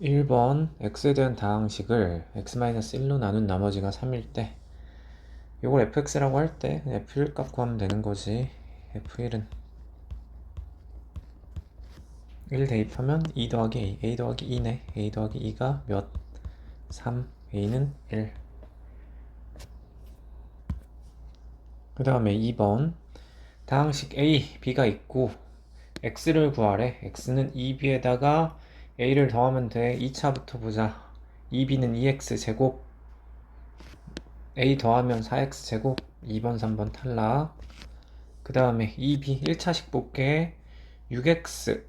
1번 x에 대한 다항식을 x-1로 나눈 나머지가 3일 때 이걸 fx라고 할 때 f1 값 구하면 되는 거지. f1은 1 대입하면 2 더하기 a 더하기 2네. a 더하기 2가 몇? 3, a는 1. 그 다음에 2번 다항식 a, b가 있고 x를 구하래. x는 2b에다가 a를 더하면 돼. 2차부터 보자. 2b는 2x 제곱, a 더하면 4x 제곱. 2번 3번 탈락. 그 다음에 2b 1차식 볼게. 6x.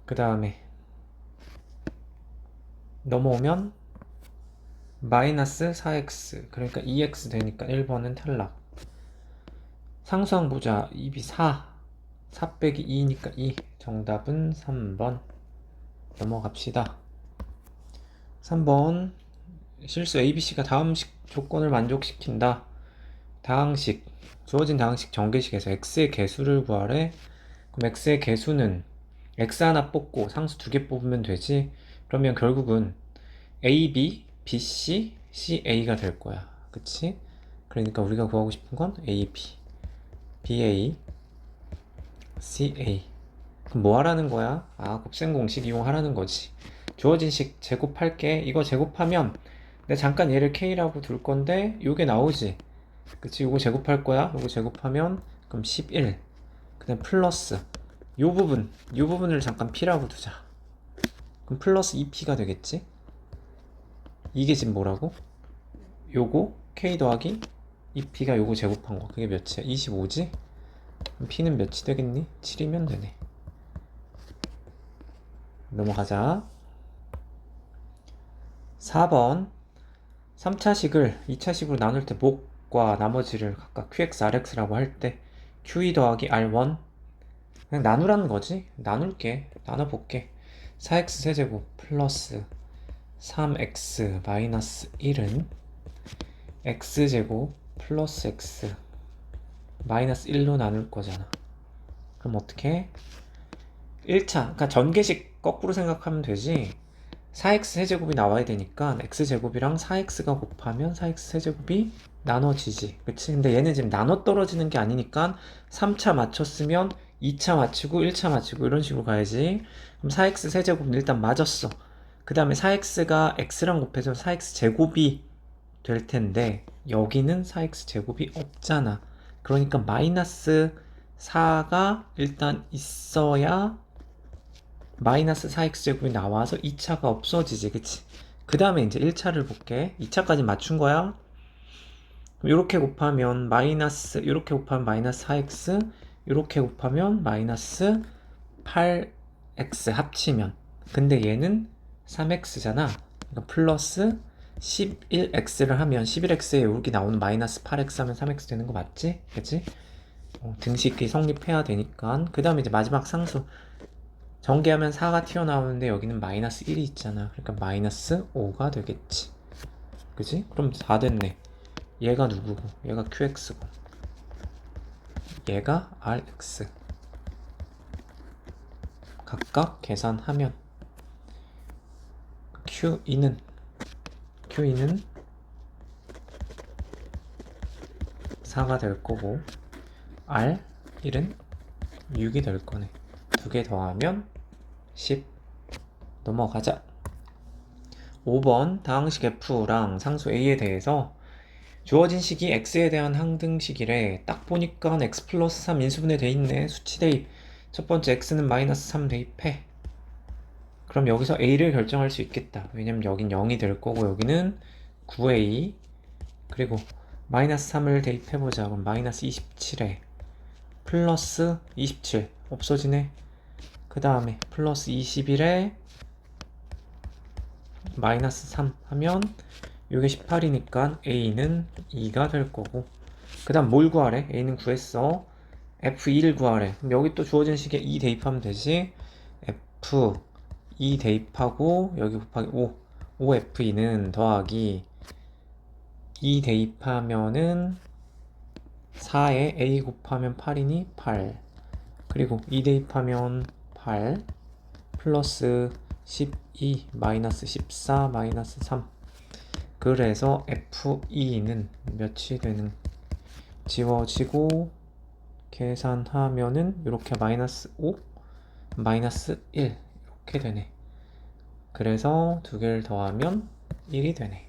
그 다음에 넘어오면 마이너스 4x, 그러니까 2x 되니까 1번은 탈락. 상수항 보자. 2b 4 빼기 2니까 2. 정답은 3번. 넘어갑시다. 3번 실수. ABC가 다음식 조건을 만족시킨다. 다항식, 주어진 다항식 전개식에서 x의 개수를 구하래. 그럼 x의 개수는 x 하나 뽑고 상수 2개 뽑으면 되지. 그러면 결국은 AB, BC, CA가 될 거야. 그치? 그러니까 우리가 구하고 싶은 건 AB, BA, CA. 그럼 뭐 하라는 거야? 곱셈 공식 이용하라는 거지. 주어진 식 제곱할게. 이거 제곱하면 내가 잠깐 얘를 K라고 둘 건데 요게 나오지. 그치? 요거 제곱할 거야. 요거 제곱하면 그럼 11. 그다음 플러스 요 부분을 잠깐 P라고 두자. 그럼 플러스 2P가 되겠지? 이게 지금 뭐라고? 요거 K 더하기 2P가 요거 제곱한 거. 그게 몇이야? 25지? 그럼 P는 몇이 되겠니? 7이면 되네. 넘어가자. 4번 3차식을 2차식으로 나눌 때 목과 나머지를 각각 QX, RX라고 할 때 QE 더하기 R1 그냥 나누라는 거지. 나눌게. 나눠볼게. 4X 세제곱 플러스 3X 마이너스 1은 X제곱 플러스 X 마이너스 1로 나눌 거잖아. 그럼 어떻게? 1차, 그러니까 전개식 거꾸로 생각하면 되지. 4x 세제곱이 나와야 되니까 x제곱이랑 4x가 곱하면 4x 세제곱이 나눠지지. 그치? 근데 얘는 지금 나눠 떨어지는 게 아니니까 3차 맞췄으면 2차 맞추고 1차 맞추고 이런 식으로 가야지. 그럼 4x 세제곱은 일단 맞았어. 그 다음에 4x가 x랑 곱해서 4x 제곱이 될 텐데 여기는 4x 제곱이 없잖아. 그러니까 마이너스 4가 일단 있어야 마이너스 4x제곱이 나와서 2차가 없어지지. 그치? 그 다음에 이제 1차를 볼게. 2차까지 맞춘 거야. 이렇게 곱하면 마이너스, 이렇게 곱하면 마이너스 4x, 이렇게 곱하면 마이너스 8x 합치면. 근데 얘는 3x잖아. 그러니까 플러스 11x를 하면 11x에 여기 나오는 마이너스 8x 하면 3x 되는 거 맞지? 그치? 등식이 성립해야 되니까. 그 다음에 이제 마지막 상수. 전개하면 4가 튀어나오는데 여기는 마이너스 1이 있잖아. 그러니까 마이너스 5가 되겠지. 그지? 그럼 4 됐네. 얘가 누구고? 얘가 QX고 얘가 RX. 각각 계산하면 QE는 4가 될 거고 R1은 6이 될 거네. 두 개 더하면 10. 넘어가자. 5번 다항식 F랑 상수 A에 대해서 주어진 식이 x에 대한 항등식이래. 딱 보니까 x 플러스 3 인수분해 돼 있네. 수치 대입. 첫 번째 x는 마이너스 3 대입해. 그럼 여기서 a를 결정할 수 있겠다. 왜냐면 여긴 0이 될 거고 여기는 9a. 그리고 마이너스 3을 대입해보자. 그럼 마이너스 27에 플러스 27 없어지네. 그 다음에 플러스 21에 마이너스 3 하면 이게 18이니까 a는 2가 될 거고. 그 다음 뭘 구하래? a는 구했어. f2를 구하래. 그럼 여기 또 주어진 식에 2 대입하면 되지. f2 대입하고 여기 곱하기 5f2는 더하기 2 대입하면은 4에 a 곱하면 8이니 8. 그리고 2 대입하면 8 플러스 12 마이너스 14 마이너스 3. 그래서 F2는 몇이 되는, 지워지고 계산하면은 이렇게 마이너스 5 마이너스 1 이렇게 되네. 그래서 두 개를 더하면 1이 되네.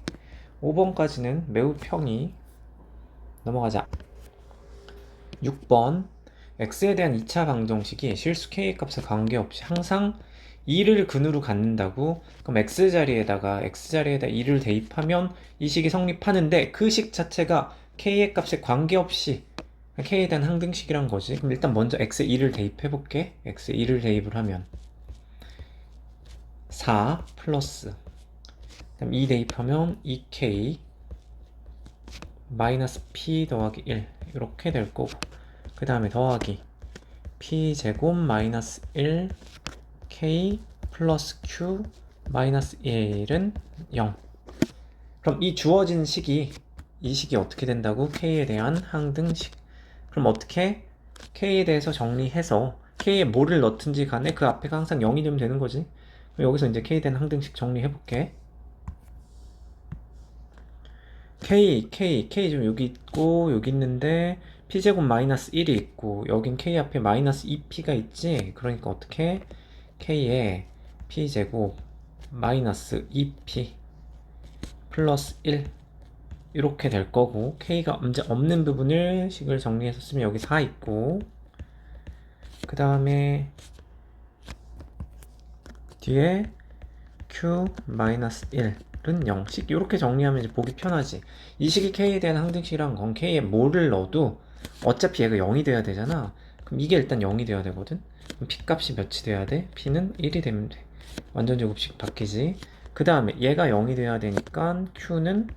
5번까지는 매우 평이. 넘어가자. 6번 x에 대한 2차 방정식이 실수 k의 값에 관계없이 항상 2를 근으로 갖는다고. 그럼 x자리에다 2를 대입하면 이 식이 성립하는데 그 식 자체가 k의 값에 관계없이 k에 대한 항등식이란 거지. 그럼 일단 먼저 x에 2를 대입해 볼게. x에 2를 대입을 하면 4 플러스, 그럼 2 대입하면 2k 마이너스 p 더하기 1 이렇게 될 거고, 그 다음에 더하기 p제곱 마이너스 1 k 플러스 q 마이너스 1은 0. 그럼 이 주어진 식이, 이 식이 어떻게 된다고? k에 대한 항등식. 그럼 어떻게? k에 대해서 정리해서 k에 뭐를 넣든지 간에 그 앞에가 항상 0이 되면 되는 거지. 그럼 여기서 이제 k에 대한 항등식 정리해 볼게. k 좀 여기 있고 여기 있는데 p제곱 마이너스 1이 있고 여긴 k 앞에 마이너스 2p가 있지. 그러니까 어떻게? k에 p제곱 마이너스 2p 플러스 1 이렇게 될 거고, k가 문제 없는 부분을 식을 정리해서 쓰면 여기 4 있고, 그 다음에 뒤에 q 마이너스 1은 0식 이렇게 정리하면 이제 보기 편하지. 이 식이 k에 대한 항등식이란 건 k에 뭐를 넣어도 어차피 얘가 0이 돼야 되잖아. 그럼 이게 일단 0이 돼야 되거든. 그럼 p 값이 몇이 돼야 돼? p는 1이 되면 돼. 완전 제곱식 바뀌지. 그 다음에 얘가 0이 돼야 되니까 q는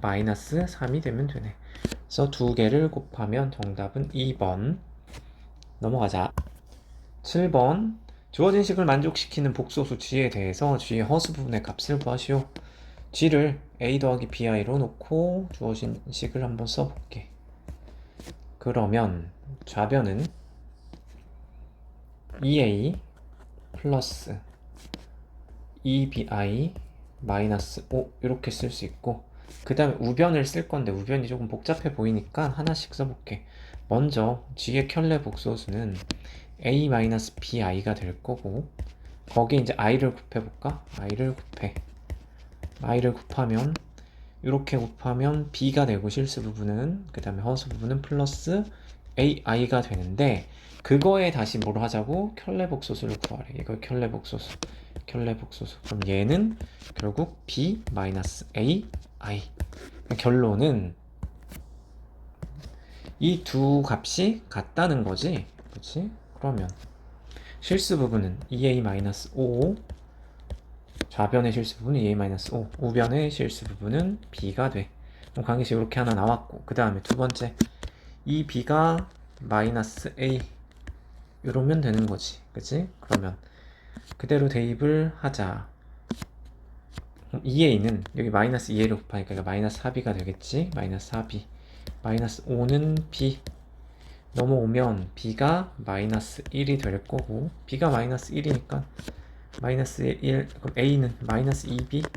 마이너스 3이 되면 되네. 그래서 두 개를 곱하면 정답은 2번. 넘어가자. 7번 주어진 식을 만족시키는 복소수 g에 대해서 g의 허수 부분의 값을 구하시오. g를 a 더하기 bi로 놓고 주어진 식을 한번 써볼게. 그러면 좌변은 2a 플러스 2bi 마이너스 5 이렇게 쓸 수 있고, 그 다음에 우변을 쓸 건데 우변이 조금 복잡해 보이니까 하나씩 써볼게. 먼저 g의 켤레 복소수는 a-bi가 될 거고, 거기에 이제 i를 곱해볼까? i를 곱하면 이렇게 곱하면 b가 되고 실수 부분은, 그 다음에 허수 부분은 플러스 ai가 되는데, 그거에 다시 뭘 하자고? 켤레 복소수를 구하래. 이걸 켤레 복소수. 그럼 얘는 결국 b 마이너스 ai. 결론은 이 두 값이 같다는 거지. 그렇지? 그러면 실수 부분은 2a-5, 좌변의 실수 부분은 2a-5, 우변의 실수 부분은 b가 돼. 그럼 관계식 이렇게 하나 나왔고, 그 다음에 두 번째 이 b가 마이너스 a 이러면 되는 거지. 그치? 그러면 그대로 대입을 하자. 2a는 여기 마이너스 2a를 곱하니까 이거 마이너스 4b가 되겠지. 마이너스 4b 마이너스 5는 b 넘어오면 b가 마이너스 1이 될 거고, b가 마이너스 1이니까 마이너스 1, 그럼 a는 마이너스 2b,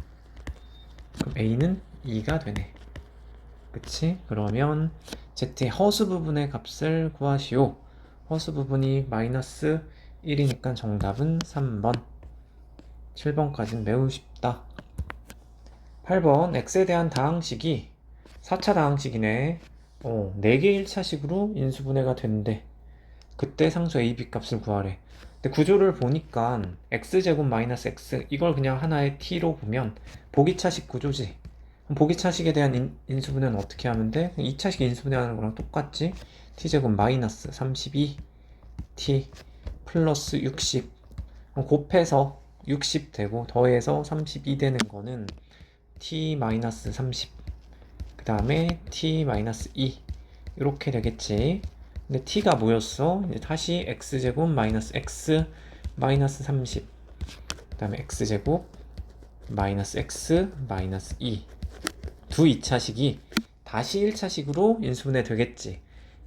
그럼 a는 2가 되네. 그치? 그러면 z의 허수 부분의 값을 구하시오. 허수 부분이 마이너스 1이니까 정답은 3번. 7번까지는 매우 쉽다. 8번 x에 대한 다항식이 4차 다항식이네. 4개 1차식으로 인수분해가 된대. 그때 상수 AB 값을 구하래. 근데 구조를 보니까 x제곱 마이너스 x 이걸 그냥 하나의 t로 보면 보기차식 구조지. 그럼 보기차식에 대한 인수분해는 어떻게 하면 돼? 2차식 인수분해하는 거랑 똑같지. t제곱 마이너스 32 t 플러스 60 곱해서 60 되고 더해서 32 되는 거는 t 마이너스 30, 그 다음에 t 마이너스 2 이렇게 되겠지. 근데 t가 뭐였어? 이제 다시 x제곱 마이너스 x 마이너스 30, 그 다음에 x제곱 마이너스 x 마이너스 2 두 2차식이 다시 1차식으로 인수분해 되겠지.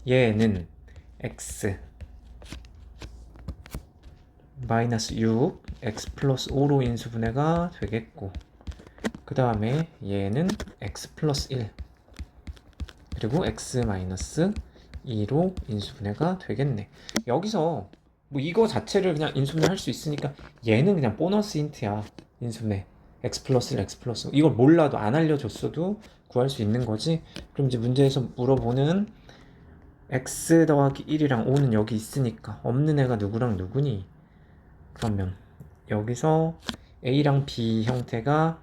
얘는 x 마이너스 6 x 플러스 5로 인수분해가 되겠고, 그 다음에 얘는 x 플러스 1 그리고 x 마이너스 2로 인수분해가 되겠네. 여기서 뭐 이거 자체를 그냥 인수분해 할 수 있으니까 얘는 그냥 보너스 힌트야. 인수분해 x 플러스 1 x 플러스 5. 이걸 몰라도 안 알려줬어도 구할 수 있는 거지. 그럼 이제 문제에서 물어보는 x 더하기 1이랑 5는 여기 있으니까 없는 애가 누구랑 누구니? 그러면 여기서 a랑 b 형태가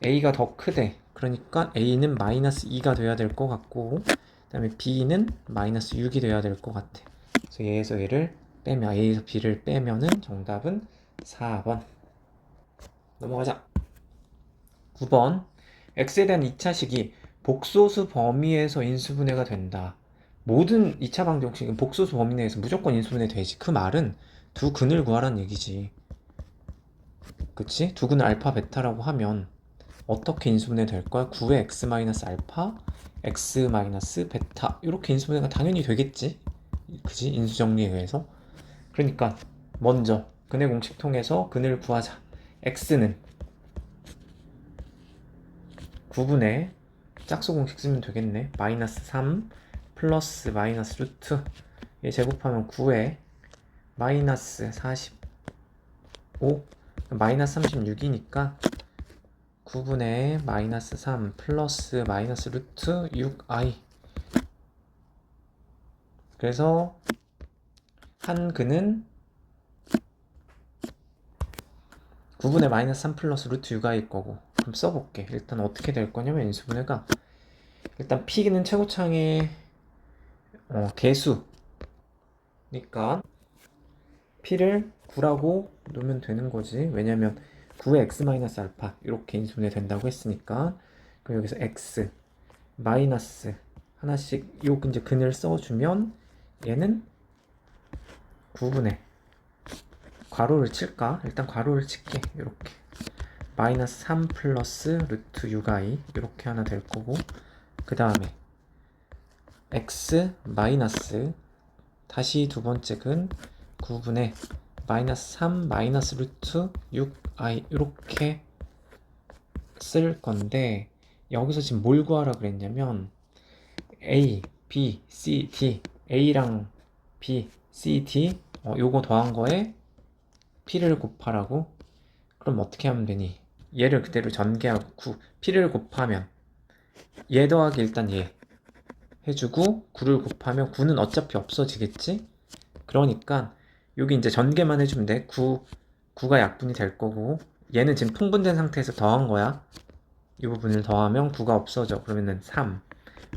a가 더 크대. 그러니까 a는 마이너스 2가 돼야 될 것 같고, 그 다음에 b는 마이너스 6이 돼야 될 것 같아. 그래서 얘에서 얘를 빼면, a에서 b를 빼면은 정답은 4번. 넘어가자. 9번. x에 대한 2차식이 복소수 범위에서 인수분해가 된다. 모든 2차 방정식은 복소수 범위 내에서 무조건 인수분해 되지. 그 말은 두 근을 구하라는 얘기지. 그치? 두 근을 알파 베타라고 하면 어떻게 인수분해 될 거야? 9의 x 마이너스 알파, x 마이너스 베타, 이렇게 인수분해가 당연히 되겠지. 그지? 인수정리에 의해서. 그러니까 먼저 근의 공식 통해서 근을 구하자. x는 9분의 짝수 공식 쓰면 되겠네. 마이너스 3 플러스 마이너스 루트, 얘 제곱하면 9에 마이너스 45 마이너스 36이니까 9분의 마이너스 3 플러스 마이너스 루트 6i. 그래서 한 근은 9분의 마이너스 3 플러스 루트 6i일 거고. 그럼 써볼게. 일단 어떻게 될 거냐면 인수분해가 일단 p는 최고창의 개수니까 p를 9라고 놓으면 되는 거지. 왜냐면 9의 x 마이너스 알파 이렇게 인수분해 된다고 했으니까. 그럼 여기서 x 마이너스 하나씩 요 이제 근을 써주면 얘는 9분의 괄호를 칠까? 일단 괄호를 칠게. 이렇게 마이너스 3 플러스 루트 6i 이렇게 하나 될 거고, 그 다음에 x 마이너스 다시 두 번째 근 9분의 마이너스 3 마이너스 루트 6i 이렇게 쓸 건데, 여기서 지금 뭘 구하라 그랬냐면 a, b, c, d, a랑 b, c, d 요거 더한 거에 p를 곱하라고. 그럼 어떻게 하면 되니? 얘를 그대로 전개하고 p를 곱하면 얘 더하기 일단 얘 해주고 9를 곱하면 9는 어차피 없어지겠지? 그러니까 여기 이제 전개만 해주면 돼. 9가 약분이 될 거고, 얘는 지금 통분된 상태에서 더한 거야. 이 부분을 더하면 9가 없어져. 그러면은 3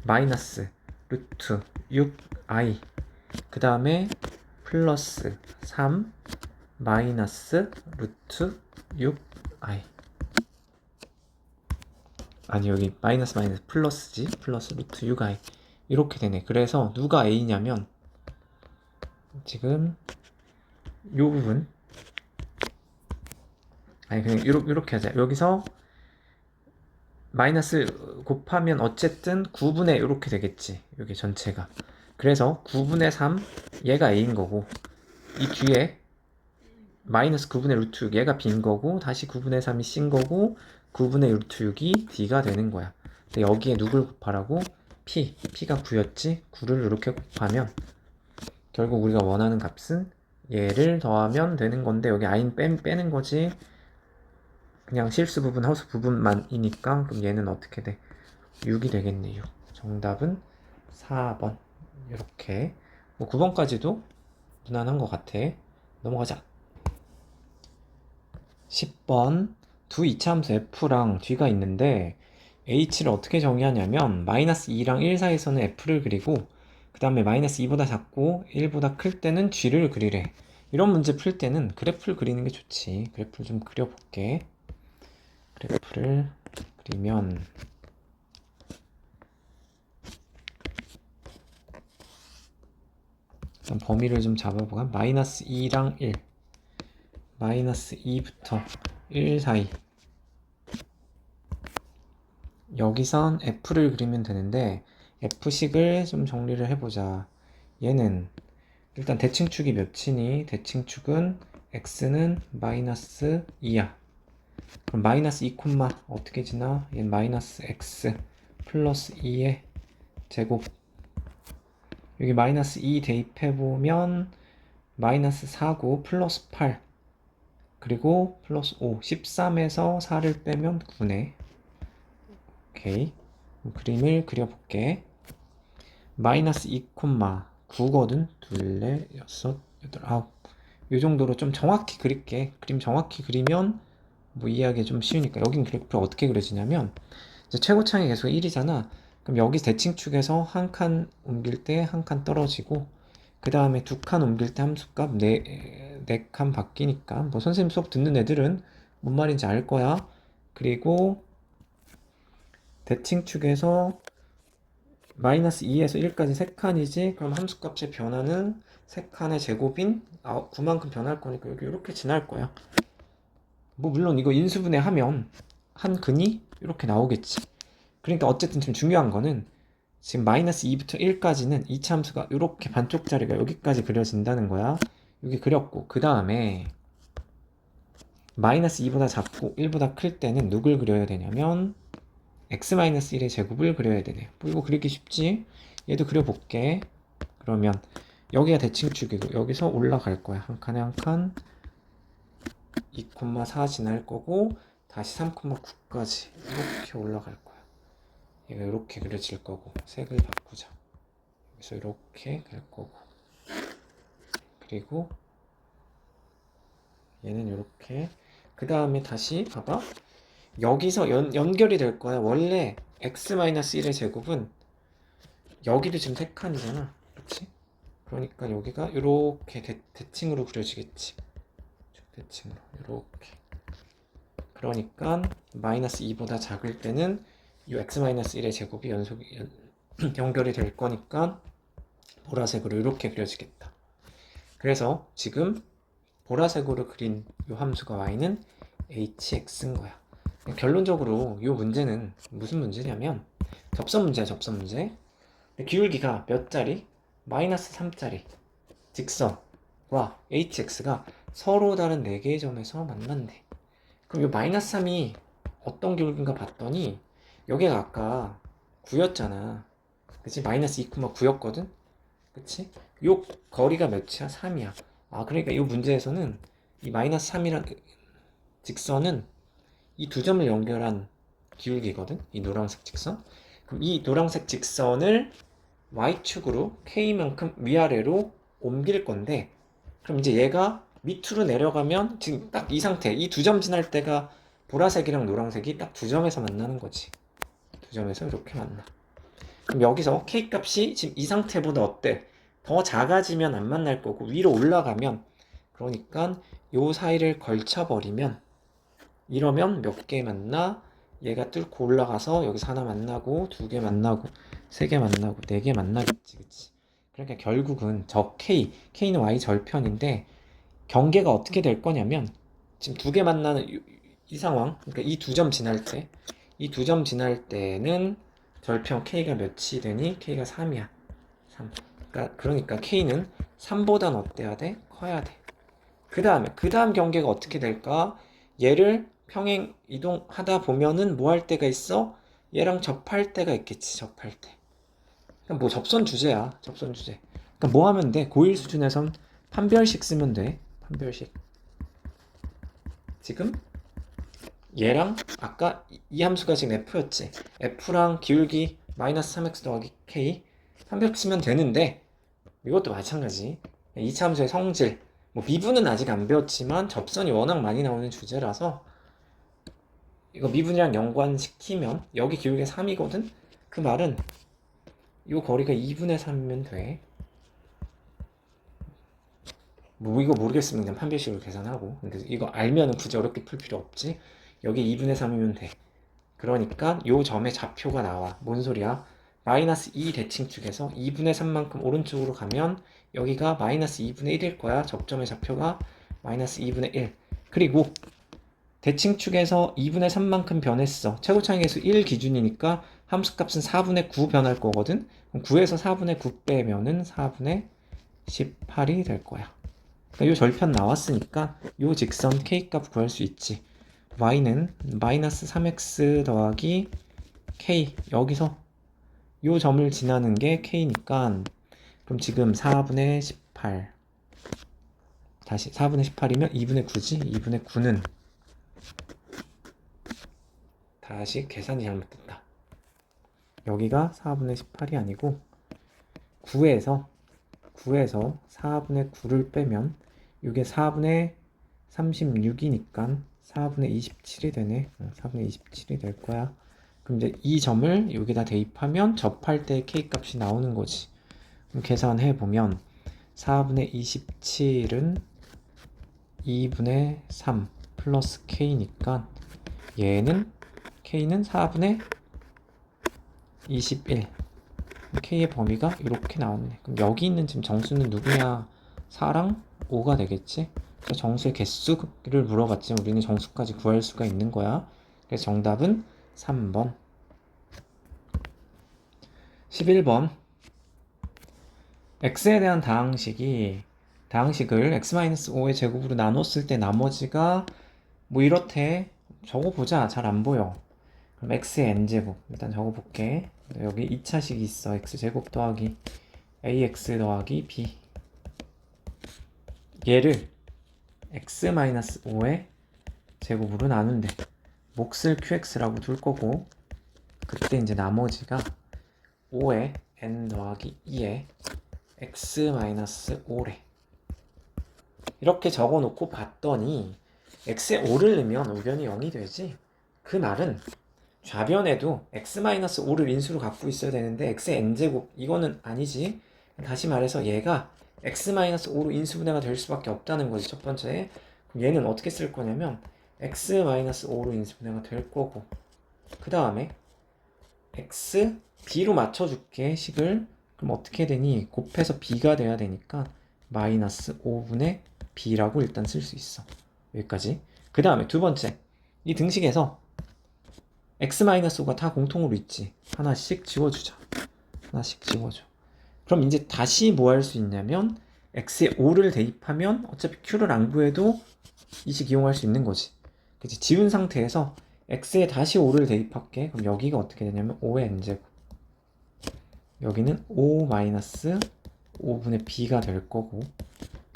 마이너스 루트 6i 그 다음에 플러스 3 마이너스 루트 6i. 아니 여기 마이너스 마이너스 플러스지. 플러스 루트 6i 이렇게 되네. 그래서 누가 a냐면 지금 요 부분, 아니 그냥 이렇게 하자. 여기서 마이너스 곱하면 어쨌든 9분의 이렇게 되겠지. 여기 전체가. 그래서 9분의 3 얘가 a인 거고, 이 뒤에 마이너스 9분의 루트 6 얘가 b인 거고, 다시 9분의 3이 c인 거고, 9분의 루트 6이 d가 되는 거야. 근데 여기에 누굴 곱하라고? p가 9였지? 9를 이렇게 곱하면 결국 우리가 원하는 값은 얘를 더하면 되는 건데, 여기 i는 빼는 거지. 그냥 실수 부분, 허수 부분만이니까. 그럼 얘는 어떻게 돼? 6이 되겠네. 6. 정답은 4번. 이렇게 뭐 9번까지도 무난한 것 같아. 넘어가자. 10번. 두 이차함수 f랑 g가 있는데 h를 어떻게 정의하냐면 마이너스 2랑 1 사이에서는 f를 그리고, 그 다음에 마이너스 2보다 작고 1보다 클 때는 g를 그리래. 이런 문제 풀 때는 그래프를 그리는 게 좋지. 그래프를 좀 그려볼게. 그래프를 그리면 일단 범위를 좀 잡아보면 마이너스 2랑 1, 마이너스 2부터 1 사이, 여기선 f를 그리면 되는데 f식을 좀 정리를 해보자. 얘는 일단 대칭축이 몇이니? 대칭축은 x는 마이너스 2야. 그럼 마이너스 2 콤마 어떻게 지나? 얘는 마이너스 x 플러스 2의 제곱. 여기 마이너스 2 대입해보면 마이너스 4고 플러스 8 그리고 플러스 5 13에서 4를 빼면 9네. 오케이. 그림을 그려볼게. 마이너스 2 콤마 9거든. 둘, 넷, 여섯, 여덟, 아홉. 이 정도로 좀 정확히 그릴게. 그림 정확히 그리면 뭐 이해하기 좀 쉬우니까. 여긴 그래프가 어떻게 그려지냐면 이제 최고창이 계속 1이잖아. 그럼 여기 대칭축에서 한 칸 옮길 때 한 칸 떨어지고 그 다음에 두 칸 옮길 때 함수값 네 칸 바뀌니까 뭐 선생님 수업 듣는 애들은 뭔 말인지 알 거야. 그리고 대칭축에서 마이너스 2에서 1까지 3칸이지. 그럼 함수값의 변화는 3칸의 제곱인 9만큼 변할 거니까 여기 이렇게 지날 거야. 뭐 물론 이거 인수분해 하면 한 근이 이렇게 나오겠지. 그러니까 어쨌든 지금 중요한 거는 지금 마이너스 2부터 1까지는 2차 함수가 이렇게 반쪽짜리가 여기까지 그려진다는 거야. 여기 그렸고 그 다음에 마이너스 2보다 작고 1보다 클 때는 누굴 그려야 되냐면 x-1의 제곱을 그려야 되네요. 뭐 이거 그리기 쉽지? 얘도 그려볼게. 그러면 여기가 대칭축이고 여기서 올라갈 거야. 한 칸에 한 칸 2,4 지날 거고 다시 3,9까지 이렇게 올라갈 거야. 얘가 이렇게 그려질 거고 색을 바꾸자. 여기서 이렇게 갈 거고 그리고 얘는 이렇게. 그 다음에 다시 봐봐. 여기서 연결이 될 거야. 원래 x-1의 제곱은 여기도 지금 3칸이잖아. 그렇지? 그러니까 여기가 이렇게 대칭으로 그려지겠지. 대칭으로 이렇게. 그러니까 마이너스 2보다 작을 때는 이 x-1의 제곱이 연결이 될 거니까 보라색으로 이렇게 그려지겠다. 그래서 지금 보라색으로 그린 이 함수가 y는 hx인 거야. 결론적으로 이 문제는 무슨 문제냐면 접선 문제야. 접선 문제. 기울기가 몇 자리? 마이너스 3짜리 직선과 hx가 서로 다른 4개의 점에서 만난대. 그럼 이 마이너스 3이 어떤 기울기인가 봤더니 여기가 아까 9였잖아. 그치? 마이너스 2,9였거든? 그치? 요 거리가 몇이야? 3이야. 그러니까 이 문제에서는 이 마이너스 3이란 직선은 이 두 점을 연결한 기울기거든? 이 노란색 직선. 그럼 이 노란색 직선을 y축으로 k만큼 위아래로 옮길 건데, 그럼 이제 얘가 밑으로 내려가면 지금 딱 이 상태, 이 두 점 지날 때가 보라색이랑 노란색이 딱 두 점에서 만나는 거지. 두 점에서 이렇게 만나. 그럼 여기서 k 값이 지금 이 상태보다 어때? 더 작아지면 안 만날 거고 위로 올라가면, 그러니까 요 사이를 걸쳐버리면 이러면 몇 개 만나? 얘가 뚫고 올라가서 여기서 하나 만나고 2개 만나고 3개 만나고 4개 만나겠지. 그치? 그러니까 결국은 저 K는 Y 절편인데 경계가 어떻게 될 거냐면 지금 2개 만나는 이 상황, 그러니까 이 두 점 지날 때, 이 두 점 지날 때는 절편 K가 몇이 되니? K가 3이야. 3. 그러니까 K는 3보단 어때야 돼? 커야 돼. 그 다음 경계가 어떻게 될까? 얘를 평행 이동하다 보면은 뭐 할 때가 있어? 얘랑 접할 때가 있겠지. 접할 때. 그러니까 뭐 접선 주제야. 접선 주제. 그러니까 뭐 하면 돼? 고1 수준에선 판별식 쓰면 돼. 판별식. 지금 얘랑 아까 이 함수가 지금 f였지. f랑 기울기 마이너스 3x 더하기 k 판별식 쓰면 되는데 이것도 마찬가지. 2차 함수의 성질. 뭐 미분은 아직 안 배웠지만 접선이 워낙 많이 나오는 주제라서 이거 미분이랑 연관시키면 여기 기울기가 3이거든? 그 말은 이 거리가 2분의 3이면 돼. 뭐 이거 모르겠으면 그냥 판별식으로 계산하고. 근데 이거 알면은 굳이 어렵게 풀 필요 없지. 여기 2분의 3이면 돼. 그러니까 요 점의 좌표가 나와. 뭔 소리야? 마이너스 2 대칭축에서 2분의 3만큼 오른쪽으로 가면 여기가 마이너스 2분의 1일 거야. 접점의 좌표가 마이너스 2분의 1. 그리고 대칭축에서 2분의 3만큼 변했어. 최고차항계수 1 기준이니까 함수값은 4분의 9 변할 거거든. 그럼 9에서 4분의 9 빼면은 4분의 18이 될 거야. 그러니까 요 절편 나왔으니까 요 직선 k 값 구할 수 있지. y는 마이너스 3x 더하기 k, 여기서 요 점을 지나는 게 k니까 그럼 지금 4분의 18, 다시 4분의 18이면 2분의 9지. 2분의 9는 다시 계산이 잘못됐다. 여기가 4분의 18이 아니고 9에서 4분의 9를 빼면 이게 4분의 36이니까 4분의 27이 되네. 4분의 27이 될 거야. 그럼 이제 이 점을 여기다 대입하면 접할 때 k 값이 나오는 거지. 그럼 계산해 보면 4분의 27은 2분의 3 플러스 k니까 얘는 k는 4분의 21. k의 범위가 이렇게 나왔네. 그럼 여기 있는 지금 정수는 누구냐? 4랑 5가 되겠지? 그래서 정수의 개수를 물어봤지. 우리는 정수까지 구할 수가 있는 거야. 그래서 정답은 3번. 11번. x에 대한 다항식을 x-5의 제곱으로 나눴을 때 나머지가 뭐 이렇대. 적어보자. 잘 안 보여. 그럼 x의 n제곱 일단 적어볼게. 여기 2차식이 있어. x제곱 더하기 ax 더하기 b. 얘를 x-5의 제곱으로 나눈대. 몫을 qx라고 둘 거고, 그때 이제 나머지가 5에 n 더하기 2에 x-5래. 이렇게 적어놓고 봤더니 x에 5를 넣으면 우변이 0이 되지. 그 말은 좌변에도 x-5를 인수로 갖고 있어야 되는데 x의 n제곱 이거는 아니지. 다시 말해서 얘가 x-5로 인수분해가 될 수밖에 없다는 거지. 첫 번째. 그럼 얘는 어떻게 쓸 거냐면 x-5로 인수분해가 될 거고, 그 다음에 x, b로 맞춰줄게 식을. 그럼 어떻게 되니? 곱해서 b가 돼야 되니까 마이너스 5분의 b라고 일단 쓸 수 있어. 여기까지. 그 다음에 두 번째, 이 등식에서 x-5가 다 공통으로 있지. 하나씩 지워주자. 하나씩 지워줘. 그럼 이제 다시 뭐 할 수 있냐면 x에 5를 대입하면 어차피 q를 안 구해도 이 식 이용할 수 있는 거지. 그치? 지운 상태에서 x에 다시 5를 대입할게. 그럼 여기가 어떻게 되냐면 5의 n제곱, 여기는 5 마이너스 5분의 b가 될 거고,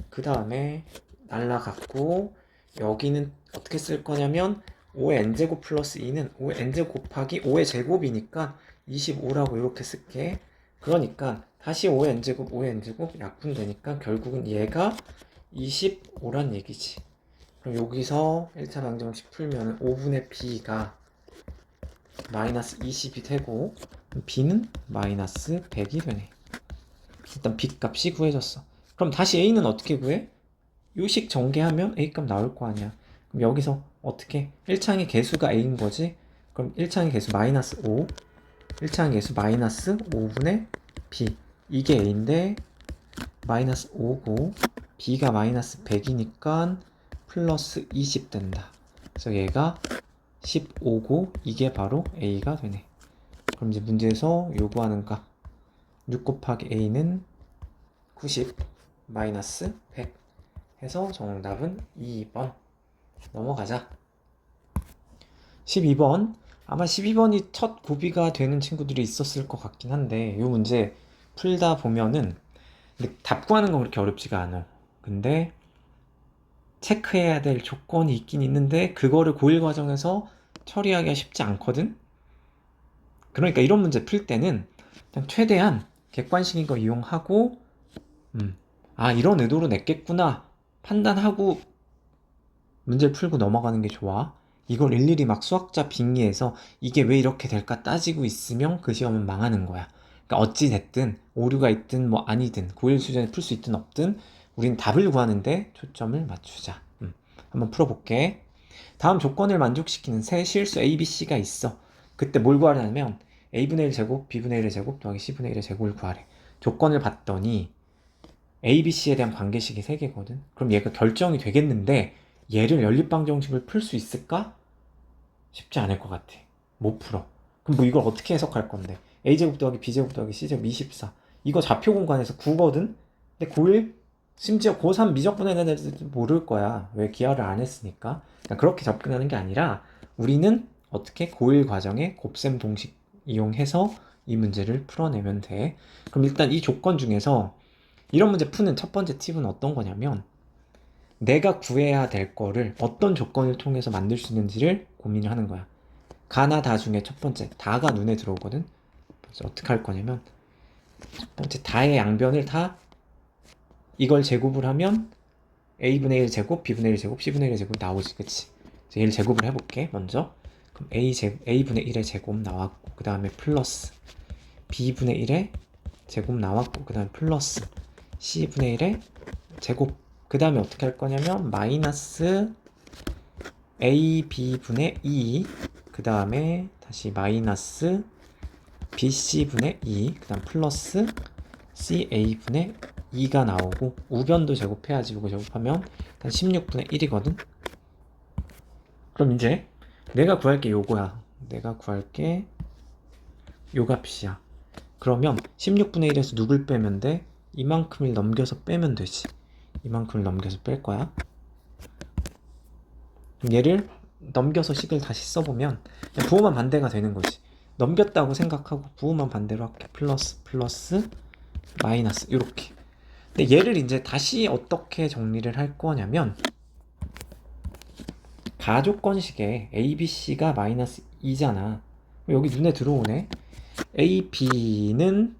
그 다음에 날라갔고 여기는 어떻게 쓸 거냐면 5의 n제곱 플러스 2는 5의 n제곱 곱하기 5의 제곱이니까 25라고 이렇게 쓸게. 그러니까 다시 5의 n제곱 5의 n제곱 약분되니까 결국은 얘가 25란 얘기지. 그럼 여기서 1차 방정식 풀면 5분의 b가 마이너스 20이 되고 b는 마이너스 100이 되네. 일단 b 값이 구해졌어. 그럼 다시 a는 어떻게 구해? 요식 전개하면 a 값 나올 거 아니야. 그럼 여기서 어떻게? 1창의 개수가 a인 거지? 그럼 1창의 개수 마이너스 5, 1창의 개수 마이너스 5분의 b, 이게 a인데 마이너스 5고 b가 마이너스 100이니까 플러스 20 된다. 그래서 얘가 15고 이게 바로 a가 되네. 그럼 이제 문제에서 요구하는 값 6 곱하기 a는 90 마이너스 100 해서 정답은 2번. 넘어가자. 12번. 아마 12번이 첫 고비가 되는 친구들이 있었을 것 같긴 한데 이 문제 풀다 보면은, 근데 답 구하는 건 그렇게 어렵지가 않아. 근데 체크해야 될 조건이 있긴 있는데 그거를 고1 과정에서 처리하기가 쉽지 않거든. 그러니까 이런 문제 풀 때는 그냥 최대한 객관식인 거 이용하고 이런 의도로 냈겠구나 판단하고 문제를 풀고 넘어가는 게 좋아. 이걸 일일이 막 수학자 빙의해서 이게 왜 이렇게 될까 따지고 있으면 그 시험은 망하는 거야. 그러니까 어찌 됐든 오류가 있든 뭐 아니든 고1 수준에 풀 수 있든 없든 우린 답을 구하는데 초점을 맞추자. 한번 풀어볼게. 다음 조건을 만족시키는 세 실수 A, B, C가 있어. 그때 뭘 구하려면 A분의 1 제곱, B분의 1의 제곱 더하기 C분의 1의 제곱을 구하래. 조건을 봤더니 A, B, C에 대한 관계식이 3개거든. 그럼 얘가 결정이 되겠는데 얘를 연립방정식을 풀 수 있을까? 쉽지 않을 것 같아. 못 풀어. 그럼 뭐 이걸 어떻게 해석할 건데? A제곱 더하기 B제곱 더하기 C제곱 24. 이거 좌표 공간에서 9거든? 근데 9일 심지어 고3 미적분해는 애들도 모를 거야. 왜 기하를 안 했으니까. 그러니까 그렇게 접근하는 게 아니라 우리는 어떻게 고1 과정에 곱셈 공식 이용해서 이 문제를 풀어내면 돼. 그럼 일단 이 조건 중에서 이런 문제 푸는 첫 번째 팁은 어떤 거냐면 내가 구해야 될 거를 어떤 조건을 통해서 만들 수 있는지를 고민을 하는 거야. 가나 다 중에 첫 번째 다가 눈에 들어오거든. 그래서 어떻게 할 거냐면 첫 번째 다의 양변을 다 이걸 제곱을 하면 a분의 1 제곱, b분의 1 제곱, c분의 1 제곱 나오지, 그치? 얘를 제곱을 해볼게 먼저. 그럼 a분의 1의 제곱 나왔고 그 다음에 플러스 b분의 1의 제곱 나왔고 그 다음에 플러스 c분의 1의 제곱. 그 다음에 어떻게 할 거냐면 마이너스 ab분의 2, 그 다음에 다시 마이너스 bc분의 2, 그 다음 플러스 ca분의 2가 나오고 우변도 제곱해야지. 이거 제곱하면 한 16분의 1이거든. 그럼 이제 내가 구할 게 요거야. 내가 구할 게 요 값이야. 그러면 16분의 1에서 누굴 빼면 돼? 이만큼을 넘겨서 빼면 되지. 이만큼을 넘겨서 뺄 거야. 얘를 넘겨서 식을 다시 써보면 부호만 반대가 되는 거지. 넘겼다고 생각하고 부호만 반대로 할게. 플러스 플러스 마이너스 이렇게. 근데 얘를 이제 다시 어떻게 정리를 할 거냐면 가조건식에 ABC가 마이너스 2잖아. 여기 눈에 들어오네. AB는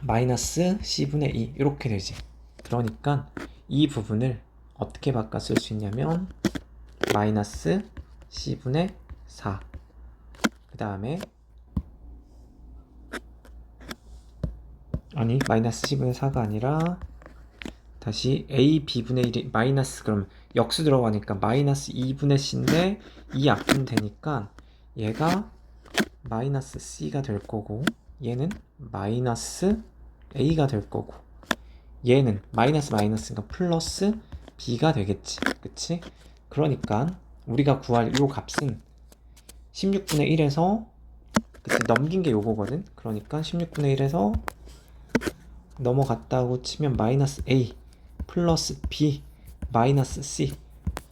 마이너스 C분의 2 이렇게 되지. 그러니까 이 부분을 어떻게 바꿔 쓸 수 있냐면 마이너스 C분의 4, 그 다음에 아니 마이너스 C분의 4가 아니라 다시 A, B분의 1이 마이너스, 그럼 역수 들어가니까 마이너스 2분의 C인데 2 약분 되니까 얘가 마이너스 C가 될 거고 얘는 마이너스 A가 될 거고 얘는 마이너스 마이너스니까 플러스 B가 되겠지. 그치? 그러니까 우리가 구할 요 값은 16분의 1에서 그치? 넘긴 게 요거거든. 그러니까 16분의 1에서 넘어갔다고 치면 마이너스 A 플러스 B 마이너스 C,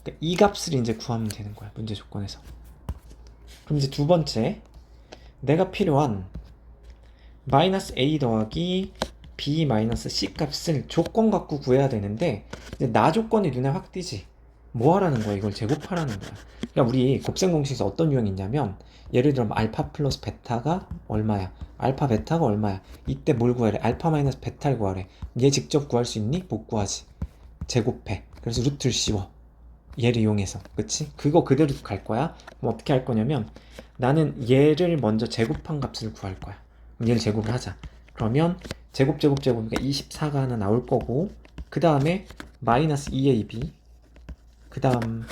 그러니까 이 값을 이제 구하면 되는 거야, 문제 조건에서. 그럼 이제 두 번째, 내가 필요한 마이너스 A 더하기 B 마이너스 C 값을 조건 갖고 구해야 되는데 이제 나 조건이 눈에 확 띄지. 뭐 하라는 거야? 이걸 제곱하라는 거야. 그러니까 우리 곱셈 공식에서 어떤 유형이 있냐면 예를 들어 알파 플러스 베타가 얼마야? 알파 베타가 얼마야? 이때 뭘 구하래? 알파 마이너스 베타를 구하래. 얘 직접 구할 수 있니? 못 구하지. 제곱해. 그래서 루트를 씌워. 얘를 이용해서. 그치? 그거 그대로 갈 거야. 그럼 어떻게 할 거냐면 나는 얘를 먼저 제곱한 값을 구할 거야. 그럼 얘를 제곱을 하자. 그러면 제곱이니까 24가 하나 나올 거고 그 다음에 마이너스 2ab, 그 다음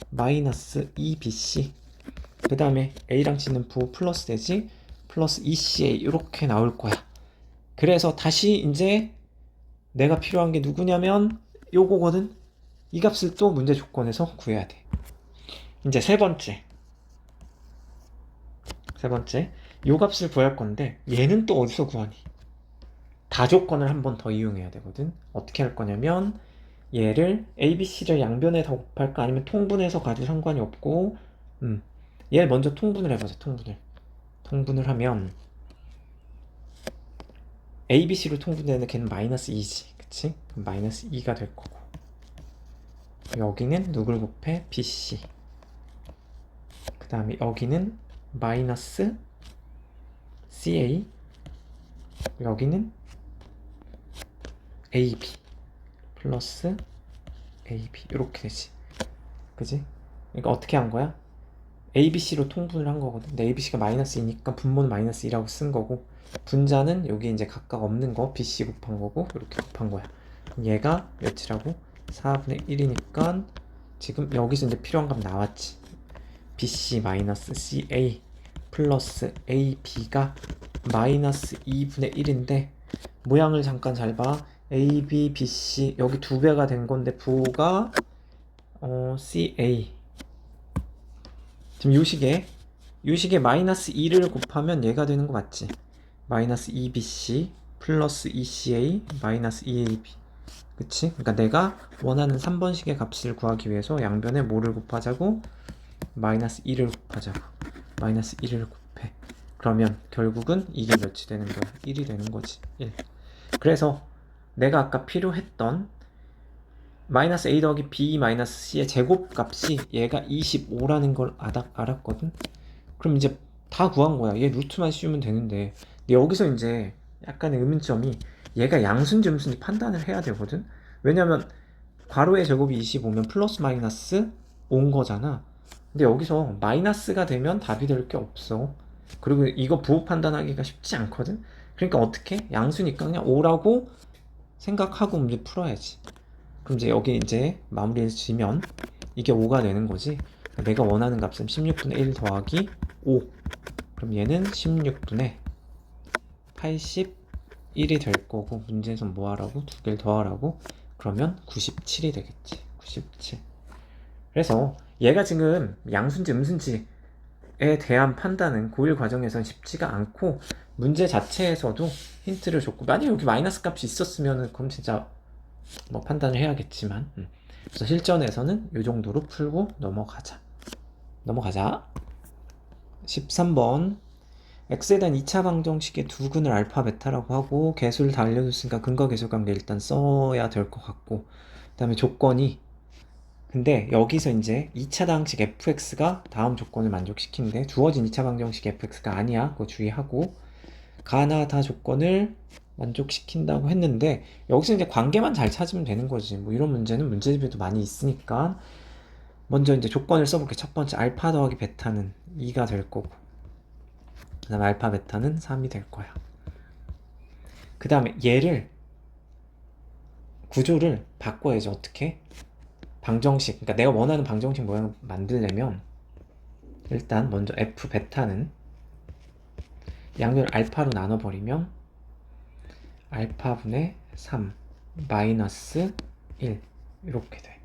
마이너스 2bc, 그 다음에 a랑 c는 부호 플러스 되지. 플러스 2ca 이렇게 나올 거야. 그래서 다시 이제 내가 필요한 게 누구냐면 요거거든. 이 값을 또 문제 조건에서 구해야 돼. 이제 세 번째 요 값을 구할 건데 얘는 또 어디서 구하니? 다조건을 한 번 더 이용해야 되거든. 어떻게 할 거냐면 얘를 ABC를 양변에 다 곱할까 아니면 통분해서 가도 상관이 없고 얘를 먼저 통분을 해보자. 통분을 하면 ABC로 통분되는 걔는 마이너스 2지. 그치? 그럼 마이너스 2가 될 거고 여기는 누굴 곱해? BC, 그 다음에 여기는 마이너스 CA, 여기는 AB 플러스 AB 이렇게 되지. 그지? 그러니까 어떻게 한 거야? ABC로 통분을 한 거거든. 근데 ABC가 마이너스 2니까 분모는 마이너스 2라고 쓴 거고 분자는 여기 이제 각각 없는 거 BC 곱한 거고 이렇게 곱한 거야. 얘가 몇이라고? 4분의 1이니까 지금 여기서 이제 필요한 값 나왔지. BC 마이너스 CA 플러스 AB가 마이너스 2분의 1인데 모양을 잠깐 잘 봐. AB, BC 여기 두 배가 된 건데 부호가 CA. 지금 요식에 마이너스 2를 곱하면 얘가 되는 거 맞지? 마이너스 2BC 플러스 2ca 마이너스 2ab. 그치? 그러니까 내가 원하는 3번식의 값을 구하기 위해서 양변에 뭐를 곱하자고? 마이너스 1을 곱하자고. 마이너스 1을 곱해. 그러면 결국은 이게 몇이 되는 거야? 1이 되는 거지. 1. 그래서 내가 아까 필요했던 마이너스 a 더하기 b 마이너스 c의 제곱값이 얘가 25라는 걸 알았거든? 그럼 이제 다 구한 거야. 얘 루트만 씌우면 되는데. 근데 여기서 이제 약간의 의문점이 얘가 양수인지 음수인지 판단을 해야 되거든? 왜냐면 괄호의 제곱이 25면 플러스 마이너스 5인 거잖아. 근데 여기서 마이너스가 되면 답이 될 게 없어. 그리고 이거 부호 판단하기가 쉽지 않거든? 그러니까 어떻게? 양수니까 그냥 5라고 생각하고 문제 풀어야지. 그럼 이제 여기 이제 마무리를 지면 이게 5가 되는 거지. 내가 원하는 값은 16분의 1 더하기 5. 그럼 얘는 16분의 81이 될 거고, 문제에서 뭐 하라고? 두 개를 더하라고? 그러면 97이 되겠지. 97. 그래서 얘가 지금 양수인지 음수인지에 대한 판단은 고1 과정에선 쉽지가 않고, 문제 자체에서도 힌트를 줬고, 만약에 여기 마이너스 값이 있었으면 그럼 진짜 뭐 판단을 해야겠지만, 그래서 실전에서는 이 정도로 풀고 넘어가자. 13번. x에 대한 2차 방정식의 두 근을 알파 베타라고 하고, 개수를 다 알려줬으니까 근거 계수 관계 일단 써야 될 것 같고, 그 다음에 조건이, 근데 여기서 이제 2차 방정식 fx가 다음 조건을 만족시키는데 주어진 2차 방정식 fx가 아니야. 그거 주의하고, 가나 다 조건을 만족시킨다고 했는데 여기서 이제 관계만 잘 찾으면 되는 거지. 뭐 이런 문제는 문제집에도 많이 있으니까 먼저 이제 조건을 써볼게. 첫 번째, 알파 더하기 베타는 2가 될 거고, 그 다음에 알파 베타는 3이 될 거야. 그 다음에 얘를 구조를 바꿔야지. 어떻게? 방정식, 그러니까 내가 원하는 방정식 모양을 만들려면 일단 먼저 f 베타는 양변을 알파로 나눠버리면 알파분의 3 마이너스 1 이렇게 돼.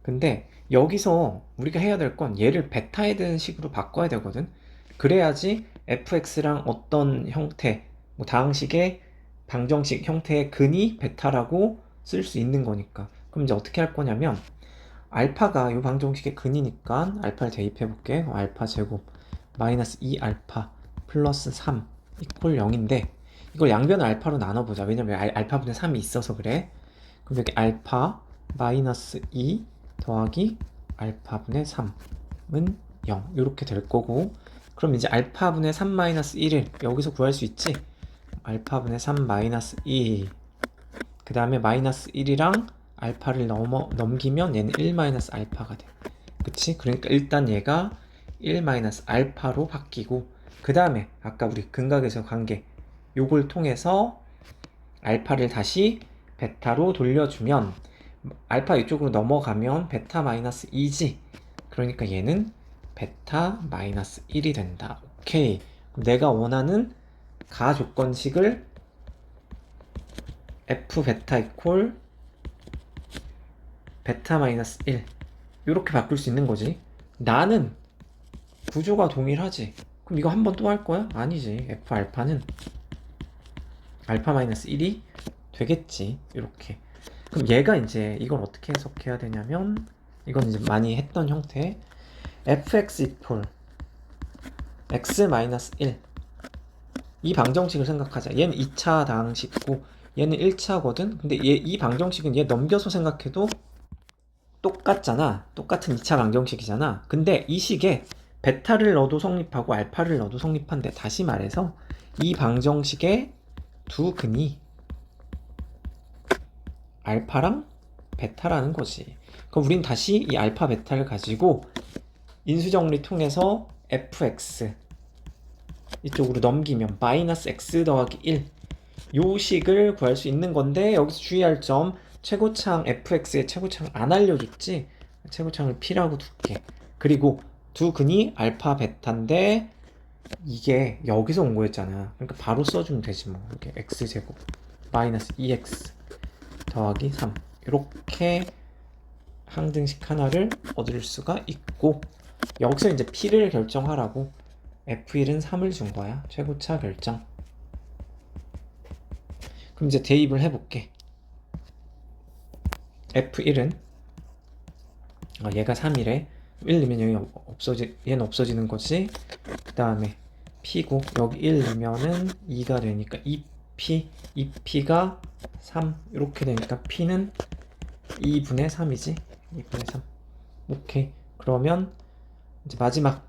근데 여기서 우리가 해야 될 건 얘를 베타에 대한 식으로 바꿔야 되거든. 그래야지 fx랑 어떤 형태, 뭐 다항식의 방정식 형태의 근이 베타라고 쓸 수 있는 거니까. 그럼 이제 어떻게 할 거냐면, 알파가 이 방정식의 근이니까 알파를 대입해 볼게. 알파 제곱 마이너스 2알파 플러스 3 이퀄 0인데, 이걸 양변을 알파로 나눠보자. 왜냐면 알파분의 3이 있어서 그래. 그럼 여기 알파 마이너스 2 더하기 알파분의 3은 0 이렇게 될 거고, 그럼 이제 알파분의 3 마이너스 1을 여기서 구할 수 있지. 알파분의 3 마이너스 2, 그 다음에 마이너스 1이랑 알파를 넘기면 얘는 1 마이너스 알파가 돼. 그치? 그러니까 일단 얘가 1 마이너스 알파로 바뀌고, 그 다음에 아까 우리 근각에서 관계 요걸 통해서 알파를 다시 베타로 돌려주면 알파 이쪽으로 넘어가면 베타 마이너스 2지. 그러니까 얘는 베타 마이너스 1이 된다. 오케이. 그럼 내가 원하는 가 조건식을 f 베타 이퀄 베타 마이너스 1 이렇게 바꿀 수 있는 거지. 나는 구조가 동일하지. 그럼 이거 한 번 또 할 거야? 아니지. f 알파는 알파 마이너스 1이 되겠지. 이렇게. 그럼 얘가 이제 이걸 어떻게 해석해야 되냐면, 이건 이제 많이 했던 형태, fx 이퀄 x 마이너스 1, 이 방정식을 생각하자. 얘는 2차 다항식이고 얘는 1차거든. 근데 이 방정식은 얘 넘겨서 생각해도 똑같잖아. 똑같은 2차 방정식이잖아. 근데 이 식에 베타를 넣어도 성립하고 알파를 넣어도 성립한데, 다시 말해서 이 방정식의 두 근이 알파랑 베타라는 거지. 그럼 우린 다시 이 알파 베타를 가지고 인수정리 통해서 fx 이쪽으로 넘기면 마이너스 x 더하기 1, 요 식을 구할 수 있는 건데, 여기서 주의할 점, 최고창 fx의 최고창을 안 알려줬지. 최고창을 p라고 둘게. 그리고 두 근이 알파 베타인데 이게 여기서 온 거였잖아. 그러니까 바로 써주면 되지 뭐. 이렇게 x제곱 마이너스 2x 더하기 3 이렇게 항등식 하나를 얻을 수가 있고, 여기서 이제 p를 결정하라고 f1은 3을 준 거야. 최고차 결정. 그럼 이제 대입을 해볼게. F1은 얘가 3이래. 1이면 여기 얘는 없어지는 거지. 그 다음에 P고 여기 1 넣으면은 2가 되니까 2P 2P가 3 이렇게 되니까 P는 2분의 3이지. 2분의 3. 오케이. 그러면 이제 마지막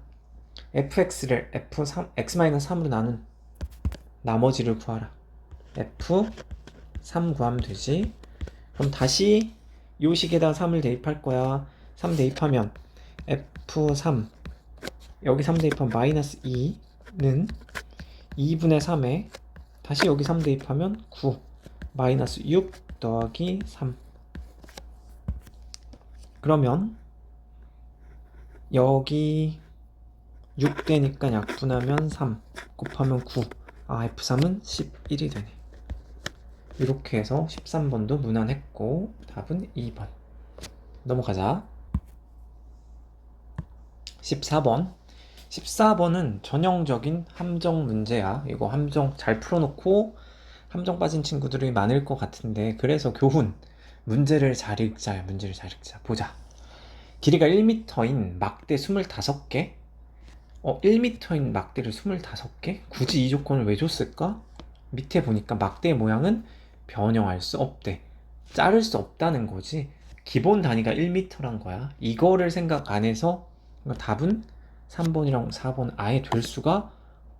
fx를 f3 x-3으로 나눈 나머지를 구하라. f3 구하면 되지. 그럼 다시 요 식에다 3을 대입할 거야. 3 대입하면 f3 여기 3 대입하면 마이너스 2는 2분의 3에 다시 여기 3 대입하면 9 마이너스 6 더하기 3. 그러면 여기 6되니까 약분하면 3 곱하면 9. F3은 11이 되네. 이렇게 해서 13번도 무난했고 답은 2번. 넘어가자. 14번. 14번은 전형적인 함정 문제야. 이거 함정 잘 풀어놓고 함정 빠진 친구들이 많을 것 같은데, 그래서 교훈. 문제를 잘 읽자야. 문제를 잘 읽자. 보자. 길이가 1m인 막대 25개. 1m인 막대를 25개? 굳이 이 조건을 왜 줬을까? 밑에 보니까 막대의 모양은 변형할 수 없대. 자를 수 없다는 거지. 기본 단위가 1m란 거야. 이거를 생각 안 해서 답은 3번이랑 4번 아예 될 수가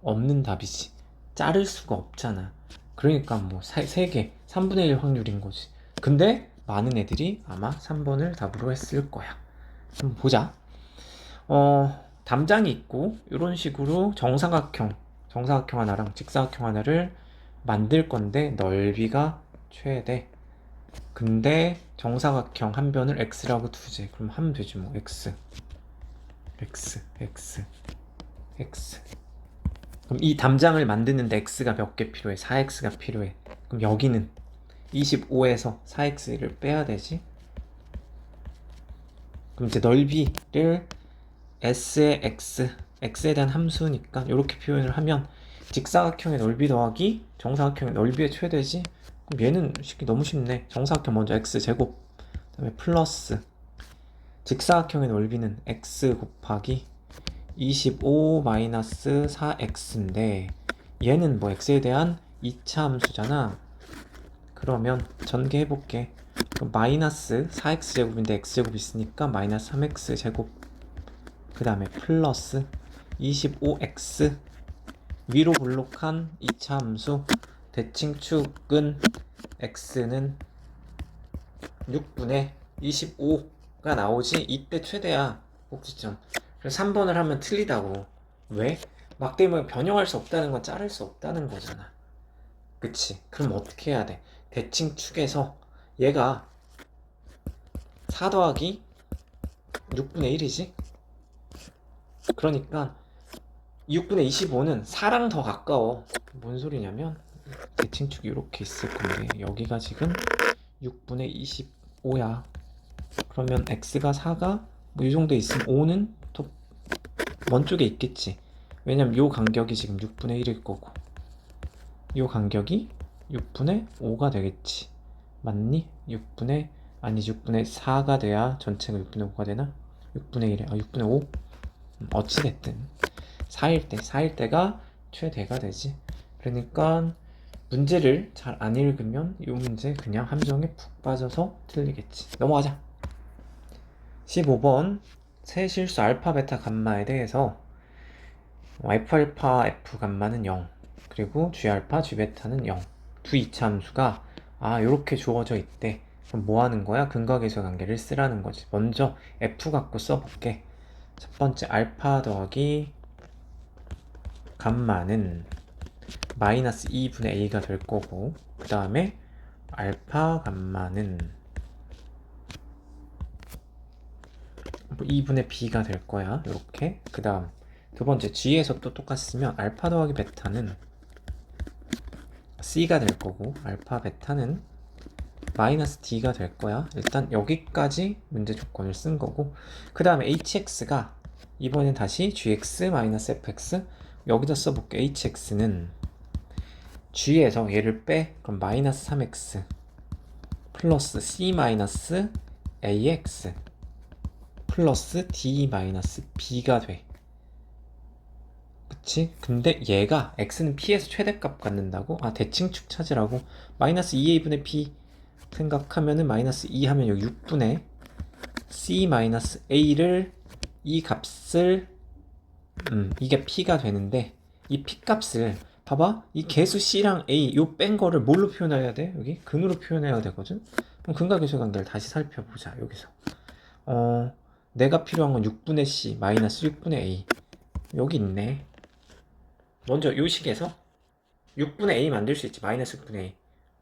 없는 답이지. 자를 수가 없잖아. 그러니까 뭐 3개, 3분의 1 확률인 거지. 근데 많은 애들이 아마 3번을 답으로 했을 거야. 한번 보자. 담장이 있고 이런 식으로 정사각형 하나랑 직사각형 하나를 만들 건데 넓이가 최대. 근데 정사각형 한 변을 x라고 두지. 그럼 하면 되지 뭐. x. 그럼 이 담장을 만드는데 x가 몇 개 필요해? 4x가 필요해. 그럼 여기는 25에서 4x를 빼야 되지. 그럼 이제 넓이를 s의 x에 대한 함수니까 이렇게 표현을 하면 직사각형의 넓이 더하기 정사각형의 넓이의 최대지. 그럼 얘는 너무 쉽네. 정사각형 먼저 x제곱, 그 다음에 플러스 직사각형의 넓이는 x 곱하기 25 마이너스 4x인데 얘는 뭐 x에 대한 2차 함수잖아. 그러면 전개해볼게. 그럼 마이너스 4x제곱인데 x제곱 있으니까 마이너스 3x제곱, 그 다음에 플러스 25x 위로 볼록한 2차 함수 대칭축은 x는 6분의 25가 나오지. 이때 최대야. 꼭지점. 그래서 3번을 하면 틀리다고. 왜? 막대모양 변형할 수 없다는 건 자를 수 없다는 거잖아. 그치? 그럼 어떻게 해야 돼? 대칭축에서 얘가 4 더하기 6분의 1이지? 그러니까 6분의 25는 4랑 더 가까워. 뭔 소리냐면 대칭축이 이렇게 있을 건데 여기가 지금 6분의 25야. 그러면 x가 4가 뭐 이 정도 있으면 5는 더 먼 쪽에 있겠지. 왜냐면 요 간격이 지금 6분의 1일 거고 요 간격이 6분의 5가 되겠지. 맞니? 6분의 4가 돼야 전체가 6분의 5가 되나? 6분의 1에 6분의 5? 어찌됐든 4일 때가 최대가 되지. 그러니까 문제를 잘 안 읽으면 이 문제 그냥 함정에 푹 빠져서 틀리겠지. 넘어가자. 15번 세실수 알파 베타 감마에 대해서 f 알파 f 감마는 0 그리고 g 알파 g 베타는 0 두 이차 함수가 요렇게 주어져 있대. 그럼 뭐 하는 거야? 근거계수 관계를 쓰라는 거지. 먼저 f 갖고 써볼게. 첫 번째 알파 더하기 감마는 마이너스 2분의 a가 될 거고, 그 다음에 알파 감마는 2분의 b가 될 거야. 이렇게. 그 다음 두 번째 g에서 또 똑같으면 알파 더하기 베타는 c가 될 거고 알파 베타는 마이너스 d가 될 거야. 일단 여기까지 문제 조건을 쓴 거고, 그 다음에 hx가 이번엔 다시 gx 마이너스 fx 여기다 써볼게. hx는 g에서 얘를 빼. 그럼 마이너스 3x 플러스 c 마이너스 ax 플러스 d 마이너스 b가 돼. 그치? 근데 얘가 x는 p에서 최대값 갖는다고? 아, 대칭축 찾으라고? 마이너스 2a분의 p 생각하면은 마이너스 2 하면 여기 6분의 c 마이너스 a를 이 값을 이게 p가 되는데 이 p 값을 봐봐, 이 개수 c랑 a 요 뺀 거를 뭘로 표현해야 돼? 여기 근으로 표현해야 되거든. 그럼 근과 계수의 관계를 다시 살펴보자. 여기서 내가 필요한 건 6분의 c 마이너스 6분의 a 여기 있네. 먼저 요 식에서 6분의 a 만들 수 있지. 마이너스 6분의 a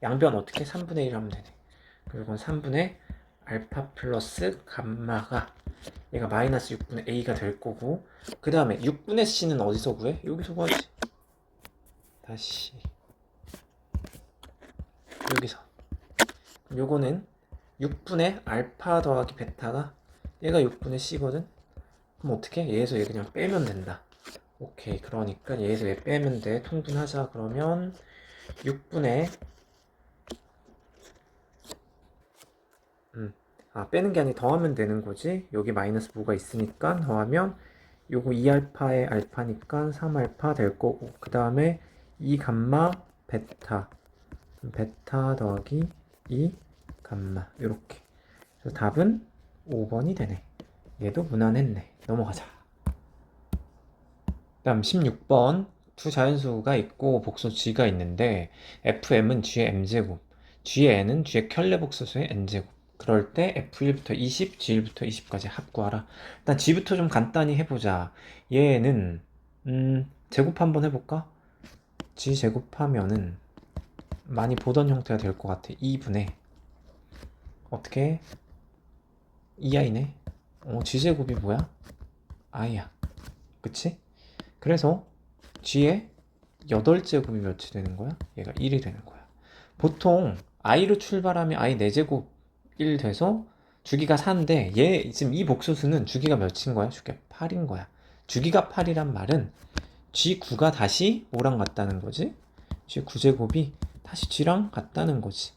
양변 어떻게 3분의 1 하면 되네. 그리고 3분의 알파 플러스 감마가 얘가 마이너스 6분의 a가 될 거고, 그 다음에 6분의 c는 어디서 구해? 여기서 구하지. 다시 여기서 요거는 6분의 알파 더하기 베타가 얘가 6분의 c거든. 그럼 어떻게? 얘에서 얘 그냥 빼면 된다. 오케이. 그러니까 얘에서 얘 빼면 돼. 통분하자. 그러면 6분의 빼는 게 아니라 더하면 되는 거지. 여기 마이너스 뭐가 있으니까 더하면 요거 2알파의 알파니까 3알파 될 거고, 그 다음에 2 감마 베타 베타 더하기 2 감마 요렇게. 그래서 답은 5번이 되네. 얘도 무난했네. 넘어가자. 다음 16번. 두 자연수가 있고 복수 g가 있는데 fm은 g의 m제곱, g의 n은 g의 켤레 복소수의 n제곱. 그럴 때 f1부터 20, g1부터 20까지 합 구하라. 일단 g부터 좀 간단히 해보자. 얘는 제곱 한번 해볼까? g 제곱하면은 많이 보던 형태가 될 것 같아. 2분의 어떻게 2i네. g 제곱이 뭐야? i야. 그치? 그래서 g의 8제곱이 몇이 되는 거야? 얘가 1이 되는 거야. 보통 i로 출발하면 i 4제곱 1 돼서 주기가 4인데 얘 지금 이 복소수는 주기가 몇인 거야? 주기가 8인 거야. 주기가 8이란 말은 g9가 다시 뭐랑 같다는 거지? g9제곱이 다시 g랑 같다는 거지.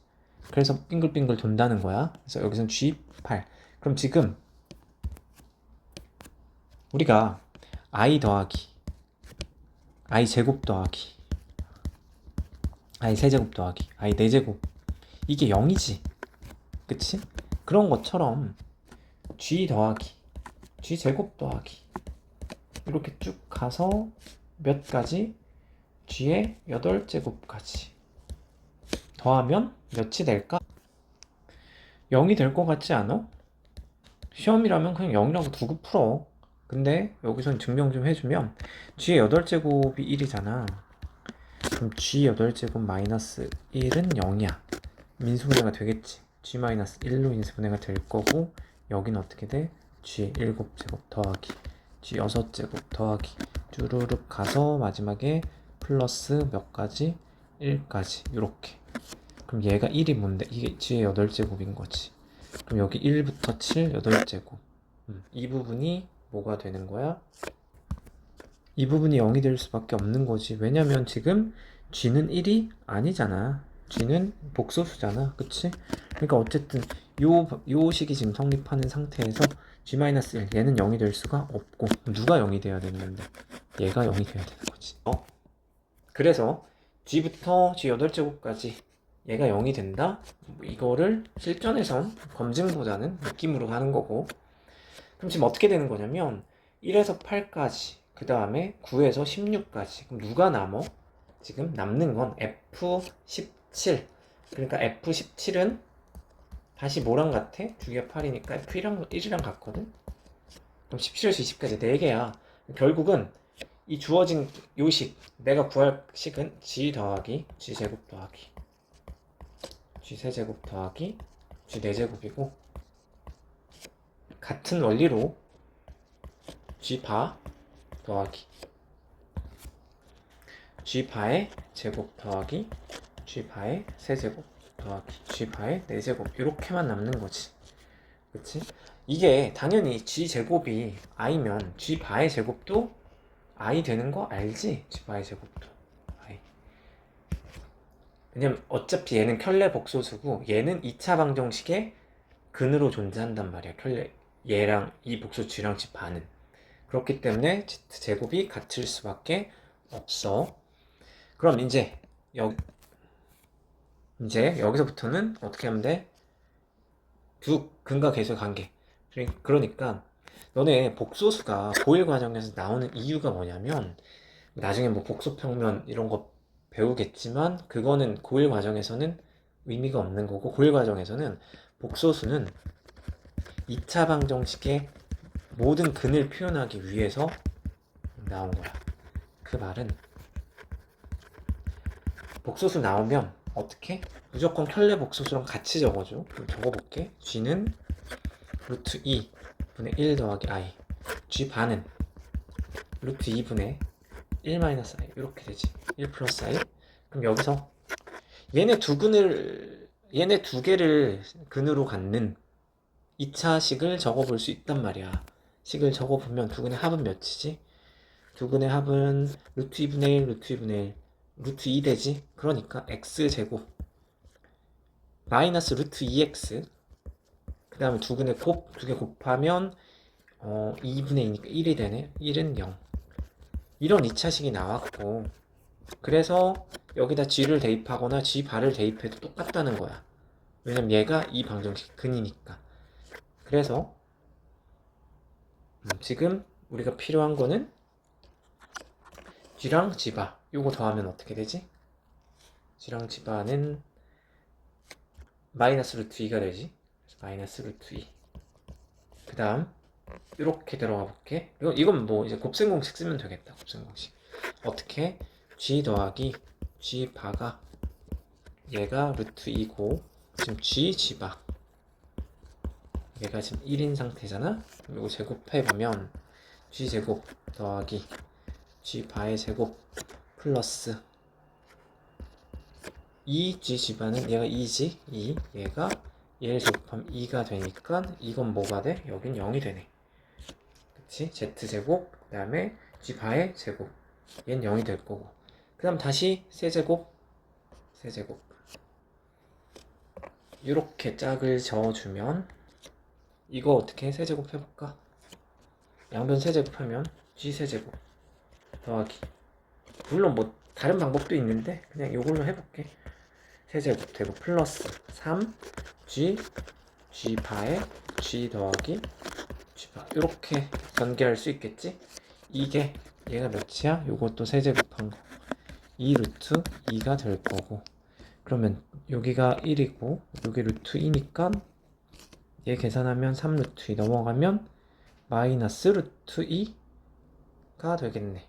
그래서 빙글빙글 돈다는 거야. 그래서 여기서는 g8. 그럼 지금 우리가 i 더하기 i 제곱 더하기 i 세제곱 더하기 i 4제곱 이게 0이지. 그치? 그런 것처럼 g 더하기 g 제곱 더하기 이렇게 쭉 가서 몇 가지? g의 8제곱까지 더하면 몇이 될까? 0이 될 것 같지 않아? 시험이라면 그냥 0이라고 두고 풀어. 근데 여기선 증명 좀 해주면 g의 8제곱이 1이잖아. 그럼 g 8제곱 마이너스 1은 0이야. 민수분해가 되겠지. g-1로 인수분해가 될 거고, 여기는 어떻게 돼? g 7제곱 더하기 g 6제곱 더하기 쭈루룩 가서 마지막에 플러스 몇 가지? 1까지 이렇게. 그럼 얘가 1이 뭔데? 이게 g의 8제곱인 거지. 그럼 여기 1부터 7, 8제곱. 이 부분이 뭐가 되는 거야? 이 부분이 0이 될 수밖에 없는 거지. 왜냐면 지금 g는 1이 아니잖아. g는 복소수잖아. 그치? 그러니까 어쨌든 요 식이 지금 성립하는 상태에서 g-1 얘는 0이 될 수가 없고, 누가 0이 돼야 되는 건데? 얘가 0이 돼야 되는 거지. 그래서 g부터 g 8제곱까지 얘가 0이 된다? 이거를 실전에선 검증보다는 느낌으로 하는 거고. 그럼 지금 어떻게 되는 거냐면 1에서 8까지, 그 다음에 9에서 16까지. 그럼 누가 남어? 지금 남는 건 F17. 그러니까 F17은 다시 뭐랑 같아? 주기가 8이니까 F1이랑 같거든? 그럼 17에서 20까지 4개야. 결국은 이 주어진 요식, 내가 구할 식은 G 더하기 G 제곱 더하기 G 세제곱 더하기 G 4제곱이고, 같은 원리로 G 바 더하기 G 바의 제곱 더하기 G 바의 세제곱 더하기 G 바의 4제곱 이렇게만 남는 거지. 그치? 이게 당연히 G 제곱이 i면 G 바의 제곱도 i 되는 거 알지? G 바의 제곱도 i. 왜냐면 어차피 얘는 켤레 복소수고 얘는 2차 방정식의 근으로 존재한단 말이야. 켤레 얘랑 이 복수 G랑 G 반은. 그렇기 때문에 Z제곱이 같을 수밖에 없어. 그럼 이제 여기서부터는 어떻게 하면 돼? 두 근과 계수의 관계. 그러니까 너네 복소수가 고일 과정에서 나오는 이유가 뭐냐면 나중에 뭐 복소평면 이런 거 배우겠지만 그거는 고일 과정에서는 의미가 없는 거고 고일 과정에서는 복소수는 2차 방정식의 모든 근을 표현하기 위해서 나온 거야. 그 말은 복소수 나오면 어떻게? 무조건 켤레 복소수랑 같이 적어줘. 그럼 적어볼게. G는 루트 2 분의 1 더하기 I. G 반은 루트 2분의 1 마이너스 I. 이렇게 되지. 1 플러스 I. 그럼 여기서 얘네 두 개를 근으로 갖는 2차 식을 적어볼 수 있단 말이야. 식을 적어보면 두 근의 합은 몇이지? 두 근의 합은 루트 2분의 1, 루트 2분의 1, 루트 2 되지? 그러니까 x제곱 마이너스 루트 2x 그 다음에 두 개 곱하면 2분의 2니까 1이 되네. 1은 0. 이런 2차식이 나왔고 그래서 여기다 g를 대입하거나 g 바를 대입해도 똑같다는 거야. 왜냐면 얘가 이 방정식 근이니까. 그래서 지금 우리가 필요한 거는 g랑 g바 요거 더하면 어떻게 되지? g랑 g바는 마이너스 루트 2가 되지. 마이너스 루트 2. 그 다음 이렇게 들어가 볼게. 이건 뭐 이제 곱셈공식 쓰면 되겠다. 곱셈공식 어떻게? g 더하기 g 바가 얘가 루트 2고 지금 g g바 얘가 지금 1인 상태잖아. 그럼 이거 제곱해보면 g제곱 더하기 g바의 제곱 플러스 2g g바는 얘가 2지 2 얘가 얘를 제곱하면 2가 되니까 이건 뭐가 돼? 여긴 0이 되네. 그치? z제곱 그 다음에 g바의 제곱 얘는 0이 될 거고 그 다음 다시 세제곱 이렇게 짝을 저어주면 이거 어떻게 세제곱 해볼까? 양변 세제곱하면 g세제곱 더하기 물론 뭐 다른 방법도 있는데 그냥 이걸로 해볼게. 세제곱 되고 플러스 3g g바에 g 더하기 g바 이렇게 전개할 수 있겠지? 이게 얘가 몇이야? 요것도 세제곱한 거 2 루트 2가 될 거고 그러면 여기가 1이고 여기 루트 2니까 얘 계산하면 3 루트 2 넘어가면 마이너스 루트 2가 되겠네.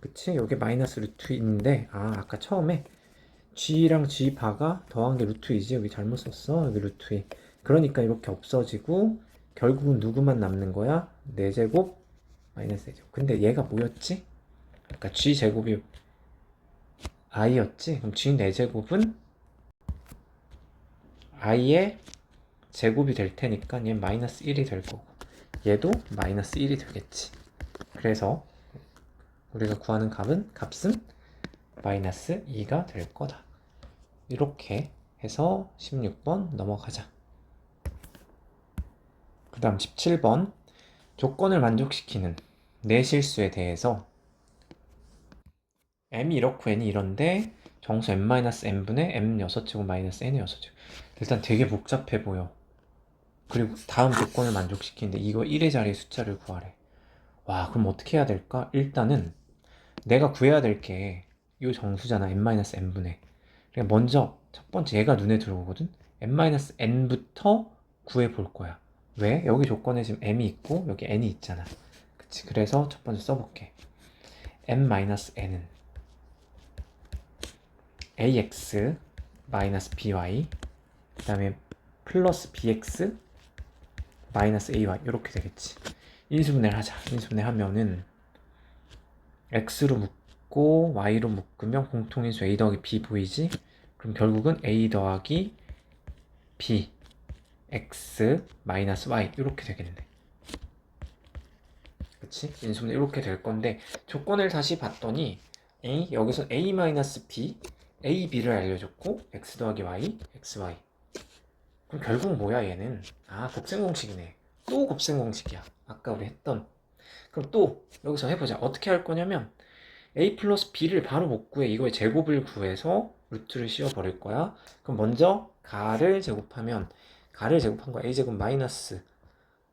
그치? 여기 마이너스 루트 2인데 아까 처음에 g랑 g 바가 더한 게 루트 2지. 여기 잘못 썼어. 여기 루트 2. 그러니까 이렇게 없어지고 결국은 누구만 남는 거야? 4제곱 마이너스 4제곱. 근데 얘가 뭐였지? 아까 g제곱이 i였지? 그럼 g 4제곱은 i의 제곱이 될 테니까 얘는 마이너스 1이 될 거고 얘도 마이너스 1이 되겠지. 그래서 우리가 구하는 값은 마이너스 2가 될 거다. 이렇게 해서 16번 넘어가자. 그 다음 17번 조건을 만족시키는 내 실수에 대해서 m이 이렇고 n이 이런데 정수 n-n분의 m 6제곱 마이너스 n 6제곱 일단 되게 복잡해 보여. 그리고 다음 조건을 만족시키는데 이거 1의 자리 숫자를 구하래. 와 그럼 어떻게 해야 될까? 일단은 내가 구해야 될 게 이 정수잖아. n-n분의 그러니까 먼저 첫 번째 얘가 눈에 들어오거든. n-n부터 구해 볼 거야. 왜? 여기 조건에 지금 m이 있고 여기 n이 있잖아. 그치? 그래서 첫 번째 써볼게. n-n은 ax 마이너스 by 그 다음에 플러스 bx 마이너스 ay 이렇게 되겠지. 인수분해를 하자. 인수분해 하면은 x로 묶고 y로 묶으면 공통인수 a 더하기 b 보이지? 그럼 결국은 a 더하기 b x 마이너스 y 이렇게 되겠네. 그치? 인수분해 이렇게 될 건데 조건을 다시 봤더니 여기서 a 마이너스 b A, B를 알려줬고 x 더하기 y, xy. 그럼 결국 뭐야 얘는? 아, 곱셈공식이네. 또 곱셈공식이야. 아까 우리 했던. 그럼 또 여기서 해보자. 어떻게 할 거냐면 a 플러스 b를 바로 못 구해. 이거의 제곱을 구해서 루트를 씌워버릴 거야. 그럼 먼저 가를 제곱하면 가를 제곱한 거 a제곱 마이너스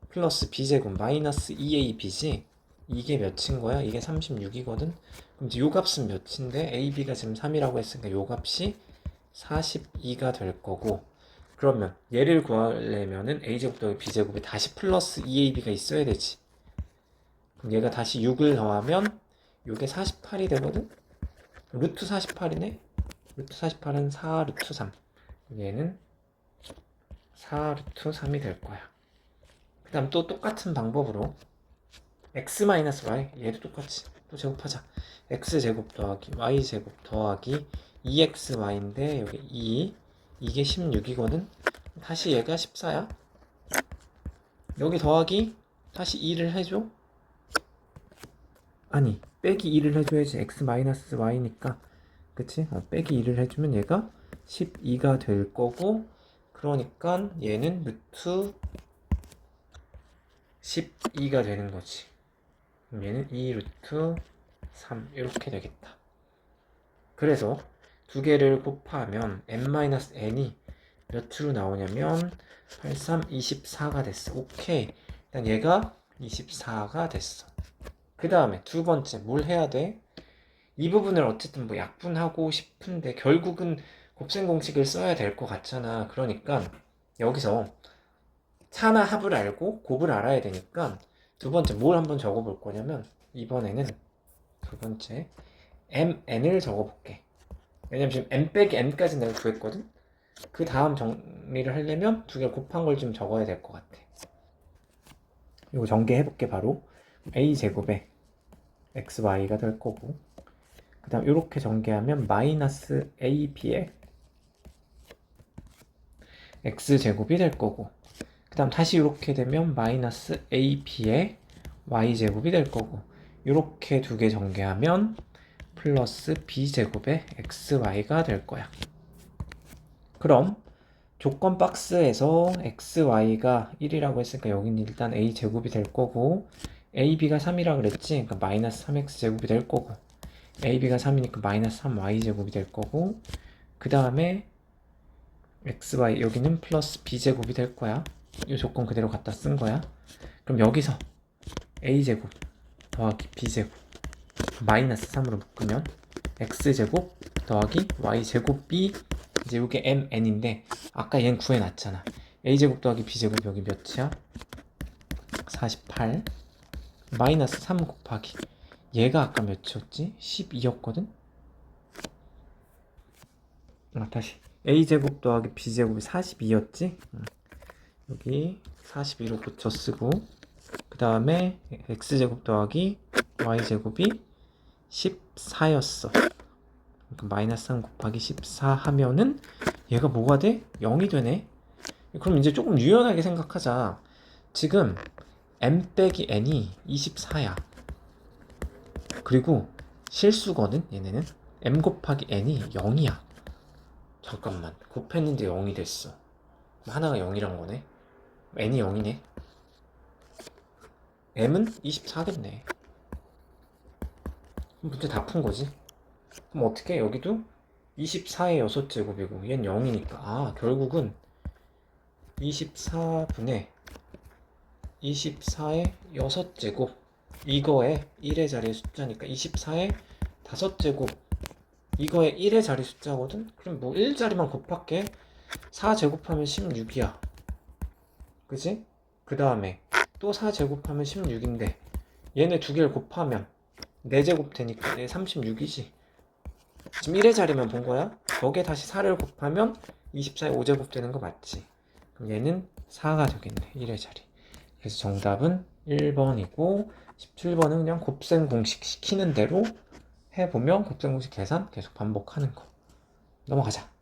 플러스 b제곱 마이너스 2ab지. 이게 몇인 거야? 이게 36이거든? 그럼 이제 요 값은 몇인데? ab가 지금 3이라고 했으니까 요 값이 42가 될 거고, 그러면 얘를 구하려면은 a제곱 더하기 b제곱에 다시 플러스 2ab가 있어야 되지. 그럼 얘가 다시 6을 더하면 요게 48이 되거든? 루트 48이네? 루트 48은 4 루트 3. 얘는 4 루트 3이 될 거야. 그 다음 또 똑같은 방법으로 x-y 얘도 똑같이 또 제곱하자. x제곱 더하기 y제곱 더하기 2xy인데 여기 2 이게 16이거든. 다시 얘가 14야. 여기 더하기 다시 2를 해줘. 아니 빼기 2를 해줘야지. x-y니까 그치? 빼기 2를 해주면 얘가 12가 될 거고, 그러니까 얘는 루트 12가 되는 거지. 그럼 얘는 2 루트 3 이렇게 되겠다. 그래서 두 개를 곱하면 n-n이 몇으로 나오냐면 83, 24가 됐어. 오케이. 일단 얘가 24가 됐어. 그 다음에 두 번째 뭘 해야 돼? 이 부분을 어쨌든 뭐 약분하고 싶은데 결국은 곱셈 공식을 써야 될 것 같잖아. 그러니까 여기서 차나 합을 알고 곱을 알아야 되니까 두 번째 뭘 한번 적어볼 거냐면, 이번에는 두 번째 mn을 적어볼게. 왜냐면 지금 m 빼기 n까지 내가 구했거든. 그 다음 정리를 하려면 두 개 곱한 걸 좀 적어야 될 것 같아. 이거 전개해볼게. 바로 a제곱에 xy가 될 거고, 그 다음 이렇게 전개하면 마이너스 ab에 x제곱이 될 거고, 그 다음 다시 이렇게 되면 마이너스 ab에 y제곱이 될 거고, 이렇게 두 개 전개하면 플러스 b제곱에 xy가 될 거야. 그럼 조건 박스에서 xy가 1이라고 했으니까 여기는 일단 a제곱이 될 거고, ab가 3이라 그랬지? 그러니까 마이너스 3x제곱이 될 거고, ab가 3이니까 마이너스 3y제곱이 될 거고, 그 다음에 xy 여기는 플러스 b제곱이 될 거야. 이 조건 그대로 갖다 쓴 거야. 그럼 여기서 a제곱 더하기 b제곱 마이너스 3으로 묶으면 x제곱 더하기 y제곱이 이제 이게 mn인데 아까 얘는 구해놨잖아. a제곱 더하기 b제곱 여기 몇이야? 48 마이너스 3 곱하기 얘가 아까 몇이었지? 12였거든? 다시 a제곱 더하기 b제곱이 42였지? 여기 42로 고쳐 쓰고, 그 다음에 x제곱 더하기 y제곱이 14였어. 그러니까 마이너스 3 곱하기 14 하면은 얘가 뭐가 돼? 0이 되네. 그럼 이제 조금 유연하게 생각하자. 지금 m 빼기 n이 24야. 그리고 실수거든 얘네는. m 곱하기 n이 0이야. 잠깐만, 곱했는데 0이 됐어. 하나가 0이란 거네. n이 0이네. m은 24겠네. 문제 다 푼 거지. 그럼 어떻게? 여기도 24의 6제곱이고 얘는 0이니까 아, 결국은 24분의 24의 6제곱, 이거의 1의 자리 숫자니까 24의 5제곱, 이거의 1의 자리 숫자거든? 그럼 뭐 1자리만 곱할게. 4제곱하면 16이야. 그지? 그 다음에 또 4제곱하면 16인데 얘네 두 개를 곱하면 4제곱 되니까 얘 36이지. 지금 1의 자리만 본 거야. 거기에 다시 4를 곱하면 24의 5제곱 되는 거 맞지? 그럼 얘는 4가 되겠네. 1의 자리. 그래서 정답은 1번이고 17번은 그냥 곱셈 공식 시키는 대로 해보면 곱셈 공식 계산 계속 반복하는 거. 넘어가자.